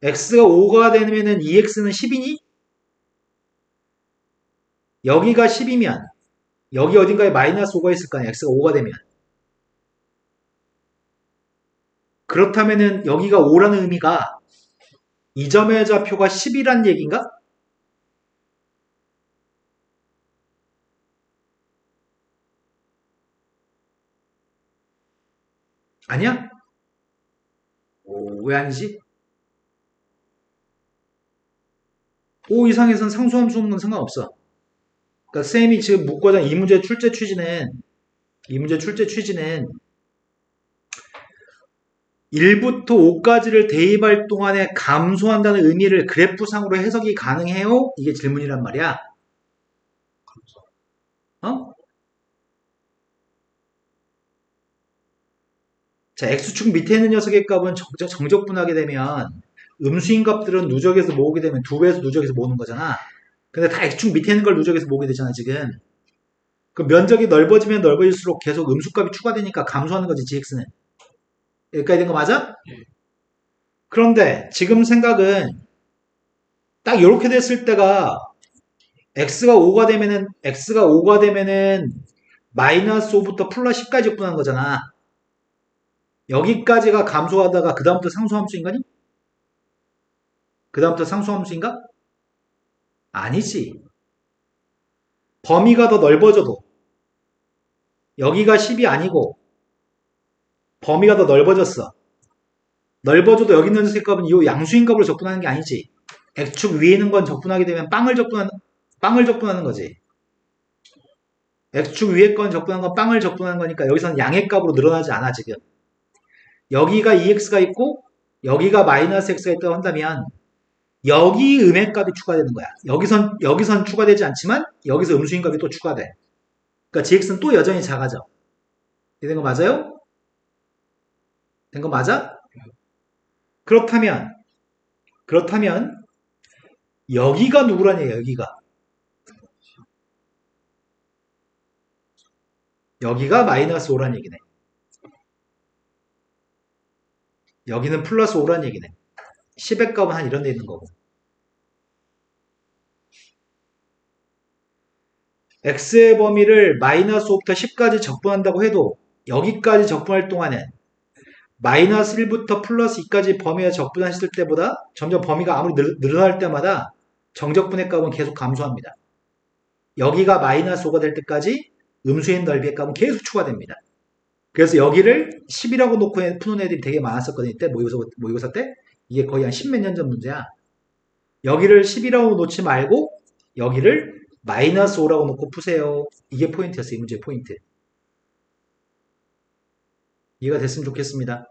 x가 5가 되면은 2x는 10이니? 여기가 10이면 여기 어딘가에 마이너스 5가 있을 거 아니야. x가 5가 되면. 그렇다면은 여기가 5라는 의미가 이 점의 좌표가 10이란 얘기인가? 아니야? 오, 왜 아니지? 5 이상에선 상수함수는 상관없어. 그러니까 쌤이 지금 묻고자 이 문제 출제 취지는 1부터 5까지를 대입할 동안에 감소한다는 의미를 그래프상으로 해석이 가능해요? 이게 질문이란 말이야. 어? 자, x축 밑에 있는 녀석의 값은 정적분하게 되면 음수인 값들은 누적해서 모으게 되면 2배에서 누적해서 모으는 거잖아. 근데 다 x축 밑에 있는 걸 누적해서 모으게 되잖아, 지금. 그 면적이 넓어지면 넓어질수록 계속 음수값이 추가되니까 감소하는 거지, gx는. 여기까지 된 거 맞아? 예. 그런데 지금 생각은 딱 이렇게 됐을 때가 x가 5가 되면은 마이너스 5부터 플러스 10까지 적분하는 거잖아. 여기까지가 감소하다가 그 다음부터 상수함수인가니? 그 다음부터 상수함수인가? 아니지. 범위가 더 넓어져도 여기가 10이 아니고 범위가 더 넓어졌어. 넓어져도 여기 있는 녀석값은 이 양수인 값으로 적분하는 게 아니지. x축 위에 있는 건 적분하게 되면 빵을 적분하는 거지. x축 위에 건 적분한 건 빵을 적분하는 거니까 여기서는 양의 값으로 늘어나지 않아, 지금. 여기가 2x가 있고 여기가 마이너스 x가 있다고 한다면 여기 음의 값이 추가되는 거야. 여기선 추가되지 않지만 여기서 음수인 값이 또 추가돼. 그러니까 gx는 또 여전히 작아져. 된 거 맞아요? 된 거 맞아? 그렇다면 여기가 누구란 얘기야, 여기가. 여기가 마이너스 5란 얘기네. 여기는 플러스 5란 얘기네. 10의 값은 한 이런 데 있는 거고. x의 범위를 마이너스 5부터 10까지 적분한다고 해도 여기까지 적분할 동안은 마이너스 1부터 플러스 2까지 범위에 적분하실 때보다 점점 범위가 아무리 늘어날 때마다 정적분의 값은 계속 감소합니다. 여기가 마이너스 5가 될 때까지 음수인 넓이의 값은 계속 추가됩니다. 그래서 여기를 10이라고 놓고 푸는 애들이 되게 많았었거든요. 이때 모의고사 때. 이게 거의 한 10몇 년 전 문제야. 여기를 10이라고 놓지 말고 여기를 마이너스 5라고 놓고 푸세요. 이게 포인트였어요. 이 문제의 포인트. 이해가 됐으면 좋겠습니다.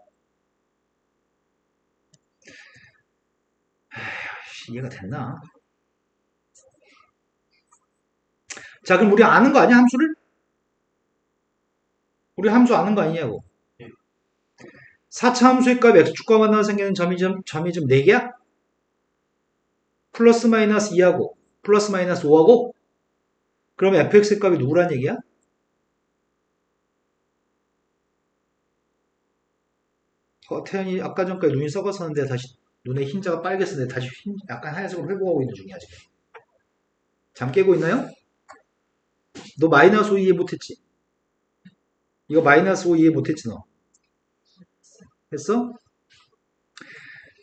이해가 됐나? 자, 그럼 우리 아는 거 아니야, 함수를? 우리 함수 아는 거 아니냐고. 예. 4차 함수의 값 x축과 만나서 생기는 점이 좀 4개야? 플러스 마이너스 2하고 플러스 마이너스 5하고 그럼 fx의 값이 누구란 얘기야? 태연이 아까 전까지 눈이 썩었었는데 다시 눈에 흰자가 빨갰었는데 다시 약간 하얀색으로 회복하고 있는 중이야 지금. 잠 깨고 있나요? 너 마이너스 5 이해 못했지? 이거 마이너스 5 이해 못했지 너? 했어?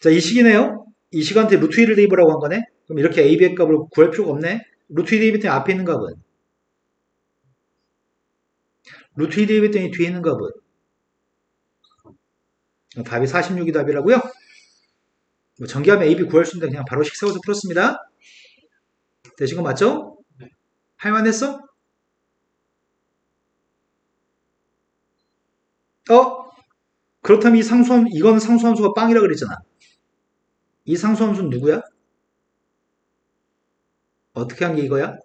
자, 이 식이네요. 이 시간대 루트 1을 대입하라고 한 거네? 그럼 이렇게 AB의 값을 구할 필요가 없네? 루트 2 대입했더니 앞에 있는 값은? 루트 2 대입했더니 뒤에 있는 값은? 답이 46이 답이라고요? 뭐 전기하면 AB 구할 수 있는데 그냥 바로 식 세워서 풀었습니다. 되신 거 맞죠? 네. 할만했어? 그렇다면 이건 상수함수가 빵이라 그랬잖아. 이 상수함수는 누구야? 어떻게 한 게 이거야?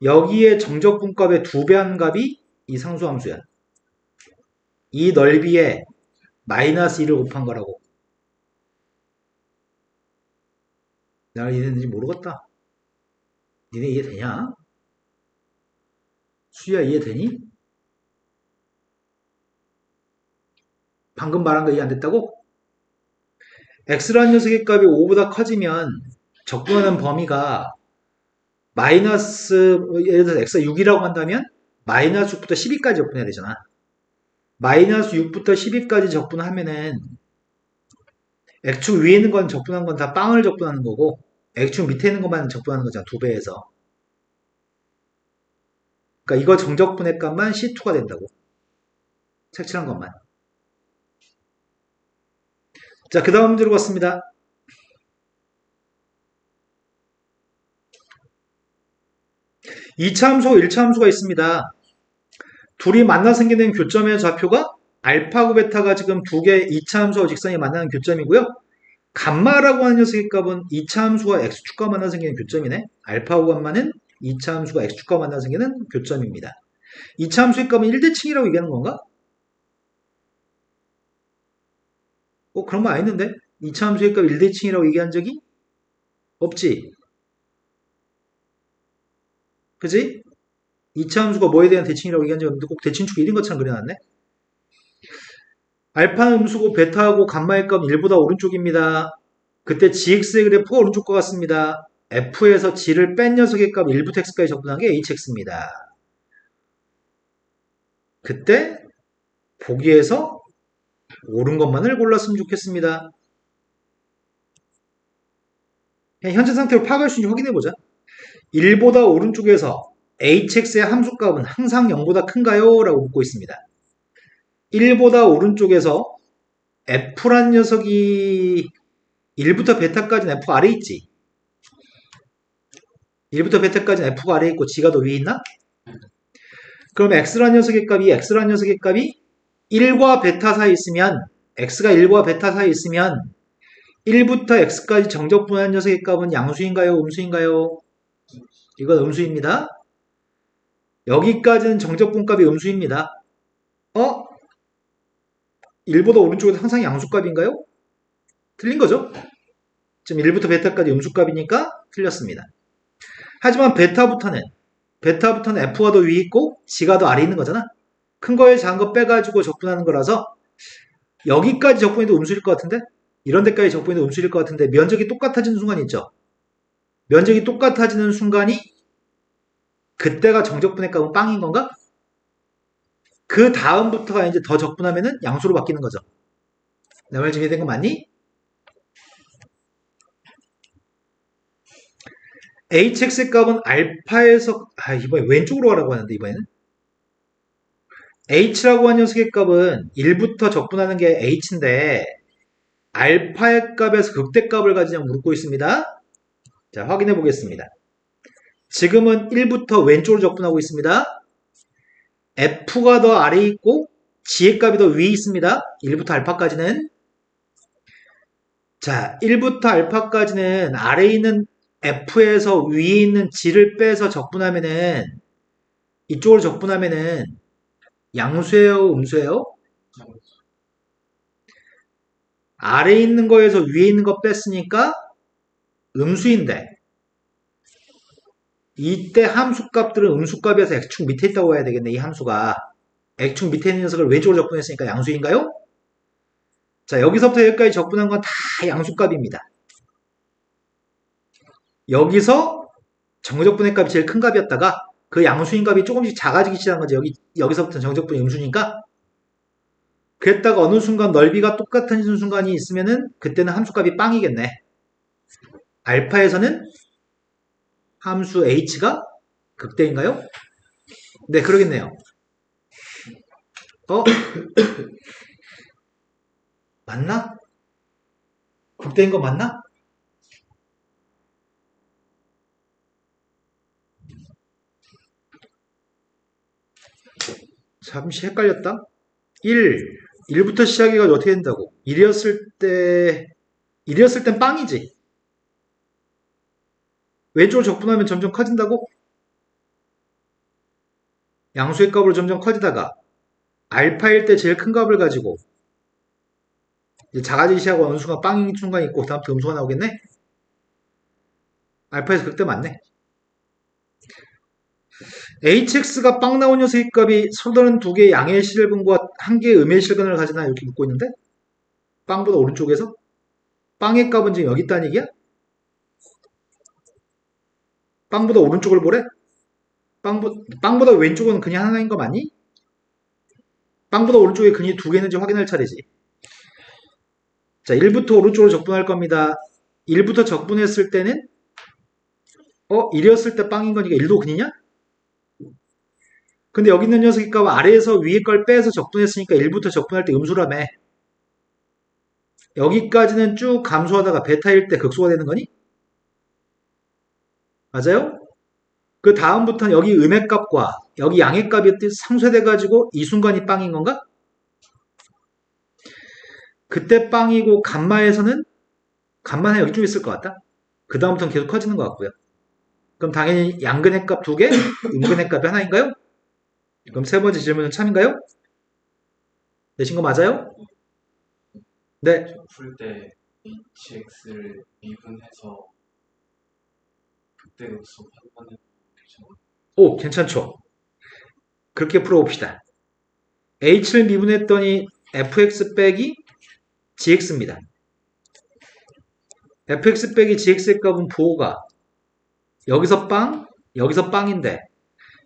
여기에 정적분값의 2배 한 값이 이 상수함수야. 이 넓이에 마이너스 1을 곱한 거라고. 내가 이해했는지 모르겠다. 니네 이해되냐? 수야 이해되니? 방금 말한 거 이해 안 됐다고? x라는 녀석의 값이 5보다 커지면 적분하는 범위가 마이너스, 예를 들어서 x가 6이라고 한다면 마이너스 6부터 12까지 적분해야 되잖아. 마이너스 6부터 12까지 적분하면은 x축 위에 있는 건 적분한 건 다 빵을 적분하는 거고 x축 밑에 있는 것만 적분하는 거잖아. 2배에서. 그러니까 이거 정적분의 값만 C2가 된다고. 색칠한 것만. 자, 그 다음 문제로 갔습니다. 2차 함수와 1차 함수가 있습니다. 둘이 만나 생기는 교점의 좌표가 알파고 베타가 지금 두 개 2차 함수와 직선이 만나는 교점이고요. 감마라고 하는 녀석의 값은 2차 함수와 x축과 만나 생기는 교점이네. 알파고 감마는 2차 함수가 x축과 만나 생기는 교점입니다. 2차 함수의 값은 1대칭이라고 얘기하는 건가? 그런 거 아닌데? 2차 함수의 값 1대칭이라고 얘기한 적이 없지? 그지? 2차 함수가 뭐에 대한 대칭이라고 얘기한 적이 없는데 꼭 대칭축 1인 것처럼 그려놨네? 알파는 음수고 베타하고 감마의 값은 1보다 오른쪽입니다. 그때 gx의 그래프가 오른쪽과 같습니다. f에서 g를 뺀 녀석의 값 1부터 x까지 적분한 게 hx입니다. 그때 보기에서 옳은 것만을 골랐으면 좋겠습니다. 그냥 현재 상태로 파악할 수 있는지 확인해보자. 1보다 오른쪽에서 hx의 함수값은 항상 0보다 큰가요? 라고 묻고 있습니다. 1보다 오른쪽에서 f란 녀석이 1부터 베타까지는 f 아래에 있지. 1부터 베타까지는 f가 아래에 있고 g가 더 위에 있나? 그럼 x란 녀석의 값이 1과 베타 사이에 있으면 x가 1과 베타 사이에 있으면 1부터 x까지 정적분한 녀석의 값은 양수인가요? 음수인가요? 이건 음수입니다. 여기까지는 정적분값이 음수입니다. 1보다 오른쪽에서 항상 양수값인가요? 틀린 거죠? 지금 1부터 베타까지 음수값이니까 틀렸습니다. 하지만 베타부터는 f가 더 위에 있고 g가 더 아래에 있는 거잖아. 큰 거에 작은 거 빼가지고 적분하는 거라서 여기까지 적분해도 음수일 것 같은데? 이런 데까지 적분해도 음수일 것 같은데 면적이 똑같아지는 순간이 있죠. 면적이 똑같아지는 순간이 그때가 정적분의 값은 빵인 건가? 그 다음부터가 이제 더 적분하면은 양수로 바뀌는 거죠. 내 말 준비된 거 맞니? hx의 값은 알파에서 이번에 왼쪽으로 가라고 하는데 이번에는 h라고 하는 녀석의 값은 1부터 적분하는 게 h인데 알파의 값에서 극대값을 가지냐고 묻고 있습니다. 자, 확인해 보겠습니다. 지금은 1부터 왼쪽으로 적분하고 있습니다. f가 더 아래에 있고 g의 값이 더 위에 있습니다. 1부터 알파까지는. 자, 1부터 알파까지는 아래에 있는 f에서 위에 있는 g를 빼서 적분하면은 이쪽으로 적분하면은 양수예요, 음수예요? 아래에 있는 거에서 위에 있는 거 뺐으니까 음수인데 이때 함수값들은 음수값에서 x축 밑에 있다고 해야 되겠네. 이 함수가 x축 밑에 있는 녀석을 왼쪽으로 적분했으니까 양수인가요? 자, 여기서부터 여기까지 적분한 건 다 양수값입니다. 여기서 정적분의 값이 제일 큰 값이었다가 그 양수인 값이 조금씩 작아지기 시작한 거죠. 여기서부터 정적분이 음수니까 그랬다가 어느 순간 넓이가 똑같은 순간이 있으면은 그때는 함수값이 빵이겠네. 알파에서는 함수 h가 극대인가요? 네, 그러겠네요. 어? 맞나? 극대인 거 맞나? 잠시 헷갈렸다. 1부터 시작해가지고 어떻게 된다고? 1이었을 땐 빵이지. 왼쪽으로 적분하면 점점 커진다고? 양수의 값으로 점점 커지다가 알파일 때 제일 큰 값을 가지고 이제 작아지기 시작하고 어느 순간 빵인 순간이 있고 다음부터 음수가 나오겠네? 알파에서 극대 맞네. hx가 빵 나온 녀석의 값이 서로 다른 두 개의 양의 실근과 한 개의 음의 실근을 가지나 이렇게 묻고 있는데 빵보다 오른쪽에서 빵의 값은 지금 여기 있다는 얘기야? 빵보다 오른쪽을 보래? 빵보다 왼쪽은 그냥 하나인 거 맞니? 빵보다 오른쪽에 근이 두 개 있는지 확인할 차례지. 자, 1부터 오른쪽으로 적분할 겁니다. 1부터 적분했을 때는 1이었을 때 빵인 거니까 1도 근이냐? 근데 여기 있는 녀석이 값 아래에서 위에 걸 빼서 적분했으니까 1부터 적분할 때 음수라며. 여기까지는 쭉 감소하다가 베타일 때 극소가 되는 거니? 맞아요? 그 다음부터는 여기 음의 값과 여기 양의 값이 상쇄돼가지고 이 순간이 빵인 건가? 그때 빵이고 감마에서는 감마는 여기 좀 있을 것 같다. 그 다음부터는 계속 커지는 것 같고요. 그럼 당연히 양근의 값 2개, 음근의 값이 하나인가요? 그럼 세 번째 질문은 참인가요? 내신 거 맞아요? 네. 풀 때 hx를 미분해서 극대극소 판단해 괜찮아요? 오, 괜찮죠? 그렇게 풀어봅시다. h를 미분했더니 fx 빼기 gx입니다. fx 빼기 gx의 값은 부호가 여기서 빵, 여기서 빵인데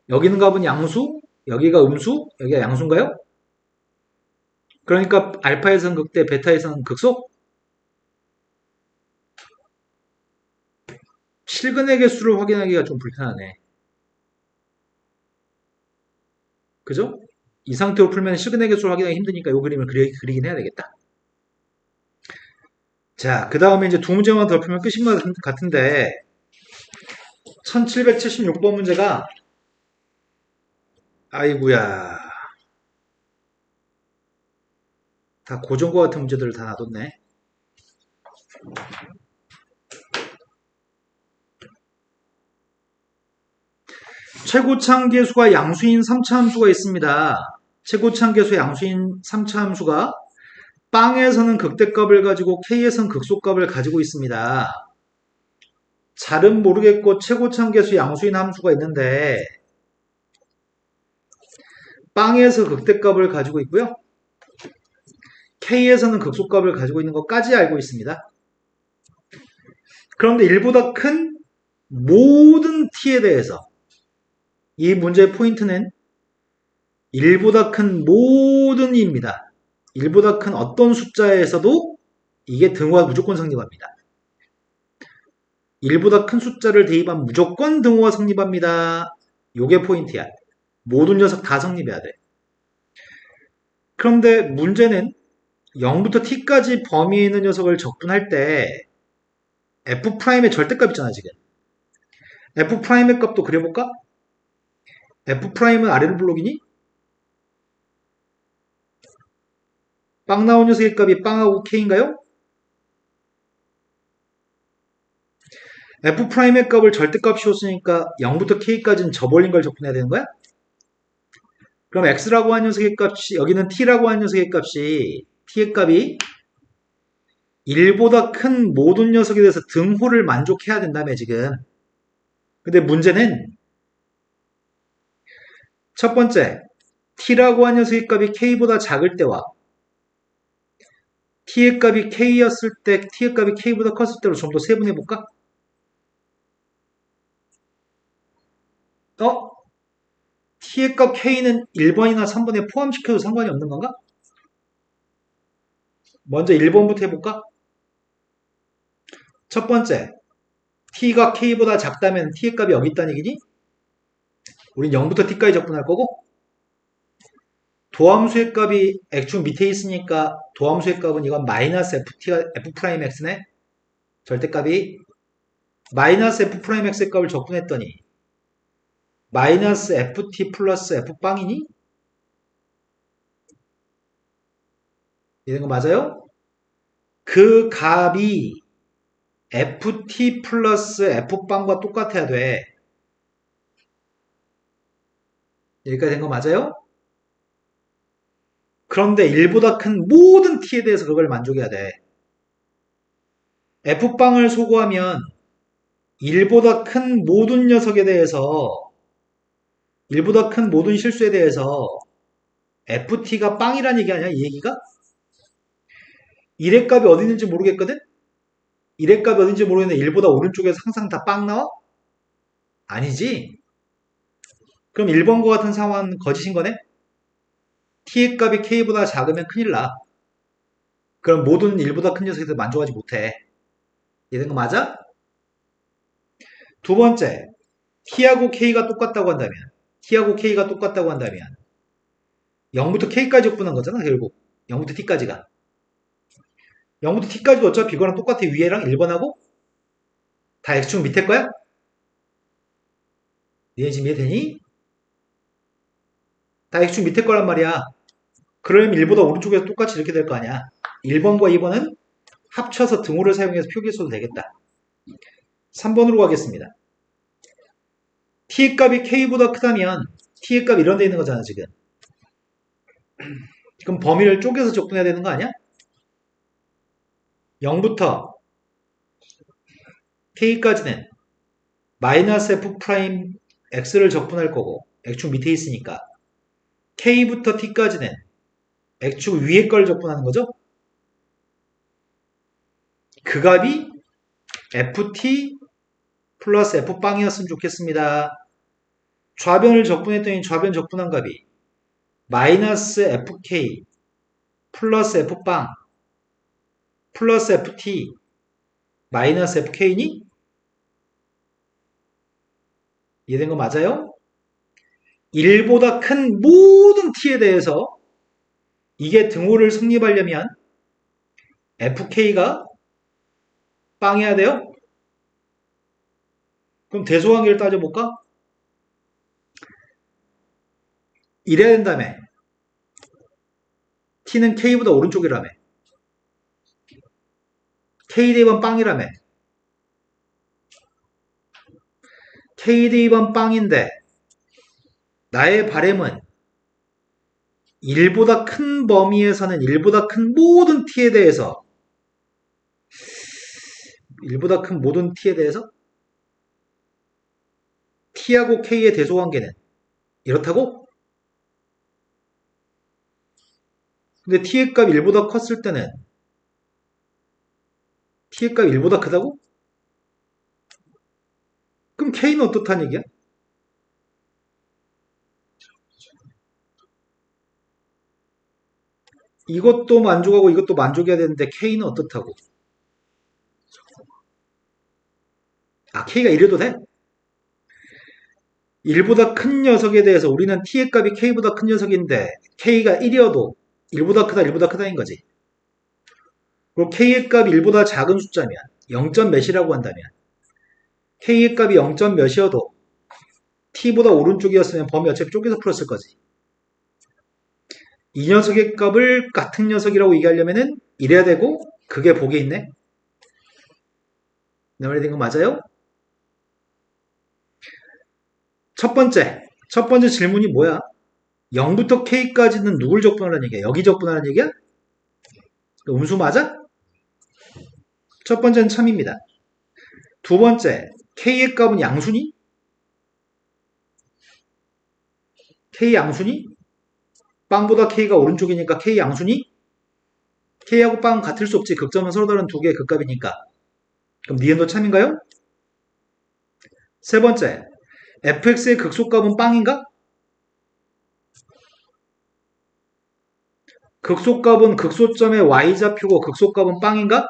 여기는 값은 양수, 여기가 음수, 여기가 양수인가요? 그러니까 알파에서는 극대, 베타에서는 극소? 실근의 개수를 확인하기가 좀 불편하네. 그죠? 이 상태로 풀면 실근의 개수를 확인하기 힘드니까 이 그림을 그리긴 해야 되겠다. 자, 그 다음에 이제 두 문제만 더 풀면 끝인 것 같은데 1776번 문제가 아이구야 다 고정과 같은 문제들을 다 놔뒀네. 최고차함계수가 양수인 3차 함수가 있습니다. 최고차함계수의 양수인 3차 함수가 빵에서는 극대값을 가지고 K에서는 극소값을 가지고 있습니다. 잘은 모르겠고 최고차함계수 양수인 함수가 있는데 빵에서 극대값을 가지고 있고요. K에서는 극소값을 가지고 있는 것까지 알고 있습니다. 그런데 1보다 큰 모든 T에 대해서 이 문제의 포인트는 1보다 큰 모든 이입니다. 1보다 큰 어떤 숫자에서도 이게 등호가 무조건 성립합니다. 1보다 큰 숫자를 대입하면 무조건 등호가 성립합니다. 요게 포인트야. 모든 녀석 다 성립해야 돼. 그런데 문제는 0부터 t까지 범위에 있는 녀석을 적분할 때 f'의 절대값 있잖아 지금. f'의 값도 그려볼까? f'은 아래로 블록이니? 빵 나온 녀석의 값이 빵하고 k인가요? f'의 값을 절대값 씌웠으니까 0부터 k까지는 저벌린 걸 적분해야 되는 거야? 그럼 x라고 하는 녀석의 값이 여기는 t라고 하는 녀석의 값이 t의 값이 1보다 큰 모든 녀석에 대해서 등호를 만족해야 된다며 지금. 근데 문제는 첫 번째 t라고 하는 녀석의 값이 k보다 작을 때와 t의 값이 k였을 때 t의 값이 k보다 컸을 때로 좀 더 세분해 볼까? t의 값 k는 1번이나 3번에 포함시켜도 상관이 없는 건가? 먼저 1번부터 해볼까? 첫 번째, t가 k보다 작다면 t의 값이 여기 있다는 얘기니? 우린 0부터 t까지 적분할 거고, 도함수의 값이 액축 밑에 있으니까 도함수의 값은 이건 마이너스 ft가 f'x네? 절대값이 마이너스 f'x의 값을 적분했더니 마이너스 ft 플러스 f빵이니? 이런 거 맞아요? 그 값이 ft 플러스 f빵과 똑같아야 돼. 여기까지 된 거 맞아요? 그런데 1보다 큰 모든 t에 대해서 그걸 만족해야 돼. f빵을 소구하면 1보다 큰 모든 녀석에 대해서 1보다 큰 모든 실수에 대해서 ft가 빵이란 얘기 아니야? 이 얘기가? 1의 값이 어디 있는지 모르겠거든? 1의 값이 어딘지 모르겠는데 1보다 오른쪽에서 항상 다 빵 나와? 아니지. 그럼 1번과 같은 상황은 거짓인 거네? t의 값이 k보다 작으면 큰일 나. 그럼 모든 1보다 큰 녀석에서 만족하지 못해. 이런 거 맞아? 두 번째, t하고 k가 똑같다고 한다면 t하고 k가 똑같다고 한다면 0부터 k까지 적분한 거잖아, 결국. 0부터 t까지가. 0부터 t까지도 어차피 이거랑 똑같아. 위에랑 1번하고 다 x축 밑에 거야? 니네 지금 이해되니? 다 x축 밑에 거란 말이야. 그러면 1보다 오른쪽에서 똑같이 이렇게 될 거 아니야. 1번과 2번은 합쳐서 등호를 사용해서 표기했어도 되겠다. 3번으로 가겠습니다. t의 값이 k보다 크다면 t의 값 이런 데 있는 거잖아, 지금. 그럼 범위를 쪼개서 적분해야 되는 거 아니야? 0부터 k까지는 마이너스 f 프라임 x를 적분할 거고 x축 밑에 있으니까 k부터 t까지는 x축 위에 걸 적분하는 거죠? 그 값이 ft 플러스 f빵이었으면 좋겠습니다. 좌변을 적분했더니 좌변 적분한 값이 마이너스 fk 플러스 f빵 플러스 ft 마이너스 fk니? 이해된 거 맞아요? 1보다 큰 모든 t에 대해서 이게 등호를 성립하려면 fk가 빵해야 돼요? 그럼 대소관계를 따져볼까? 이래야 된다며. t는 k보다 오른쪽이라며. k 대입은 빵이라며. k 대입은 빵인데 나의 바램은 1보다 큰 범위에서는 1보다 큰 모든 t에 대해서 1보다 큰 모든 t에 대해서 t하고 k의 대소관계는 이렇다고? 근데 t의 값이 1보다 컸을 때는 t의 값이 1보다 크다고? 그럼 k는 어떻다는 얘기야? 이것도 만족하고 이것도 만족해야 되는데 k는 어떻다고? 아, k가 이래도 돼? 1보다 큰 녀석에 대해서 우리는 t의 값이 k보다 큰 녀석인데 k가 1이어도 1보다 크다 1보다 크다인 거지. 그리고 k의 값이 1보다 작은 숫자면 0점 몇이라고 한다면 k의 값이 0점 몇이어도 t보다 오른쪽이었으면 범위 어차피 쪼개서 풀었을 거지. 이 녀석의 값을 같은 녀석이라고 얘기하려면은 이래야 되고 그게 복에 있네. 내 말이 된 거 맞아요? 첫 번째 질문이 뭐야? 0부터 k까지는 누굴 적분하라는 얘기야? 여기 적분하라는 얘기야? 음수 맞아? 첫 번째는 참입니다. 두 번째, k의 값은 양수니? k 양수니? 빵보다 k가 오른쪽이니까 k 양수니? k하고 빵은 같을 수 없지. 극점은 서로 다른 두 개의 극값이니까. 그럼 니은도 참인가요? 세 번째, fx의 극소값은 빵인가? 극소값은 극소점의 y좌표고 극소값은 빵인가?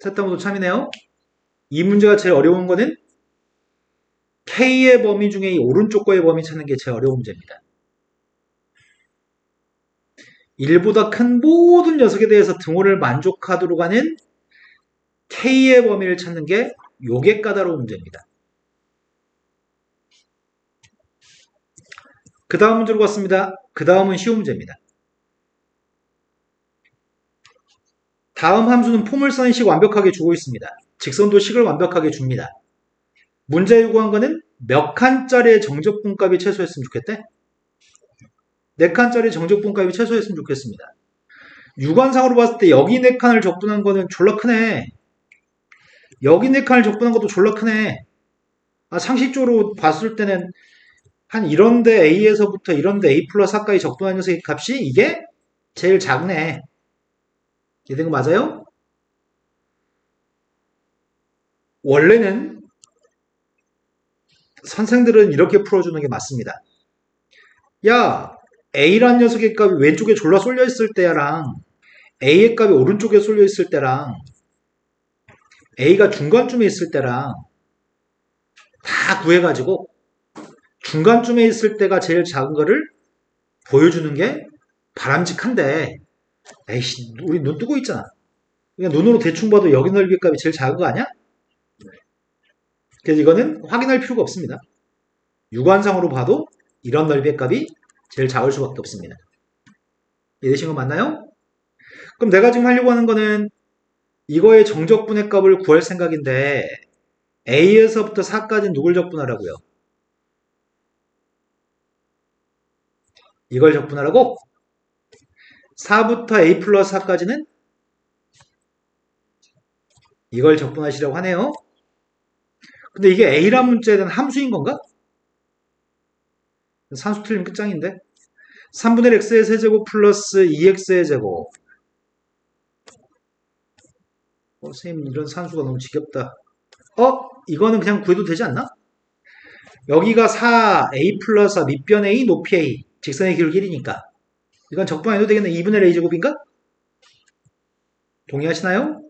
셋 다 모두 참이네요. 이 문제가 제일 어려운 거는 K의 범위 중에 이 오른쪽 거의 범위 찾는 게 제일 어려운 문제입니다. 1보다 큰 모든 녀석에 대해서 등호를 만족하도록 하는 K의 범위를 찾는 게 요게 까다로운 문제입니다. 그 다음 문제로 갔습니다. 그 다음은 쉬운 문제입니다. 다음 함수는 포물선식 완벽하게 주고 있습니다. 직선도 식을 완벽하게 줍니다. 문제 요구한 거는 몇 칸짜리의 정적분값이 최소했으면 좋겠대? 4칸짜리 정적분값이 최소했으면 좋겠습니다. 유관상으로 봤을 때 여기 4칸을 적분한 거는 졸라 크네. 여기 4칸을 적분한 것도 졸라 크네. 상식적으로 봤을 때는 한 이런데 A에서부터 이런데 A 플러스 4까지 적분한 녀석의 값이 이게 제일 작네. 이해된 거 맞아요? 원래는 선생들은 이렇게 풀어주는 게 맞습니다. 야, A란 녀석의 값이 왼쪽에 졸라 쏠려 있을 때랑 A의 값이 오른쪽에 쏠려 있을 때랑 A가 중간쯤에 있을 때랑 다 구해가지고 중간쯤에 있을 때가 제일 작은 거를 보여주는 게 바람직한데, 에이씨, 우리 눈 뜨고 있잖아. 그냥 눈으로 대충 봐도 여기 넓이 값이 제일 작은 거 아니야? 그래서 이거는 확인할 필요가 없습니다. 유관상으로 봐도 이런 넓이의 값이 제일 작을 수밖에 없습니다. 이해되신 거 맞나요? 그럼 내가 지금 하려고 하는 거는 이거의 정적분의 값을 구할 생각인데 A에서부터 4까지 누굴 적분하라고요? 이걸 적분하라고? 4부터 A 플러스 4까지는 이걸 적분하시라고 하네요. 근데 이게 A란 문자에 대한 함수인 건가? 산수 틀리면 끝장인데. 3분의 x의 세제곱 플러스 2x의 제곱. 선생님 이런 산수가 너무 지겹다. 이거는 그냥 구해도 되지 않나? 여기가 4a 플러스 4 밑변 a 높이 a 직선의 기울기 1이니까 이건 적분해도 되겠네. 2분의 a 제곱인가? 동의하시나요?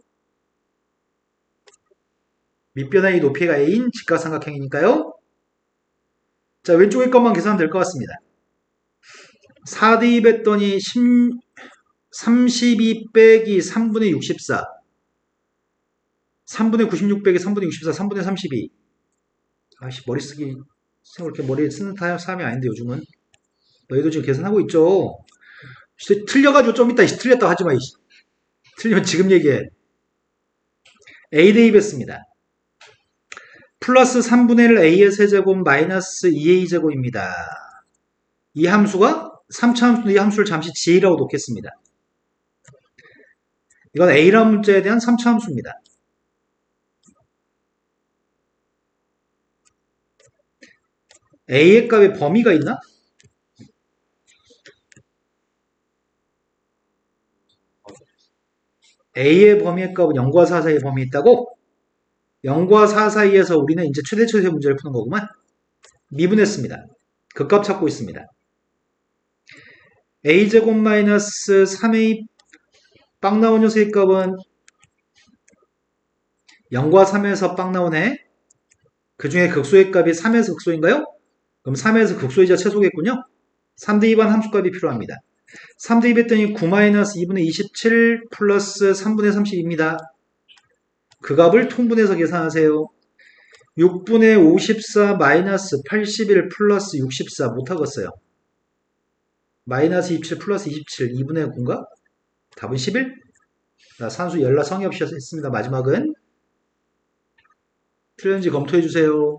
밑변 a 높이 a가 a인 직각삼각형이니까요. 자, 왼쪽의 것만 계산하면 될 것 같습니다. 4 대입했더니 32 빼기 3분의 64 3분의 96 빼기 3분의 64 3분의 32 머리 쓰기 이렇게 머리 쓰는 사람이 아닌데 요즘은 너희도 지금 계산하고 있죠? 틀려가지고 좀 이따 틀렸다고 하지마. 틀리면 지금 얘기해. A 대입했습니다. 플러스 3분의 1 A의 세제곱 마이너스 2A 제곱입니다. 이 함수가 3차 함수인데 이 함수를 잠시 G라고 놓겠습니다. 이건 A라는 문자에 대한 3차 함수입니다. A의 값에 범위가 있나? A의 범위의 값은 0과 4 사이의 범위에 있다고? 0과 4 사이에서 우리는 이제 최대치수의 문제를 푸는 거구만. 미분했습니다. 그 값 찾고 있습니다. a제곱 마이너스 3a 빵 나온 녀석의 값은 0과 3에서 빵 나오네. 그 중에 극소의 값이 3에서 극소인가요? 그럼 3에서 극소이자 최소겠군요. 3대2반 함수값이 필요합니다. 3대2 했더니 9 마이너스 2분의 27 플러스 3분의 30입니다. 그 값을 통분해서 계산하세요. 6분의 54 마이너스 81 플러스 64 못하겠어요. 마이너스 27 플러스 27 2분의 9인가? 답은 11? 자, 산수 열라 성의 없이 했습니다. 마지막은 틀렸는지 검토해주세요.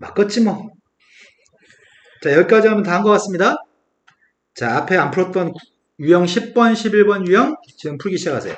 맞겠지 뭐. 자, 여기까지 하면 다 한 것 같습니다. 자, 앞에 안 풀었던 유형 10번, 11번 유형 지금 풀기 시작하세요.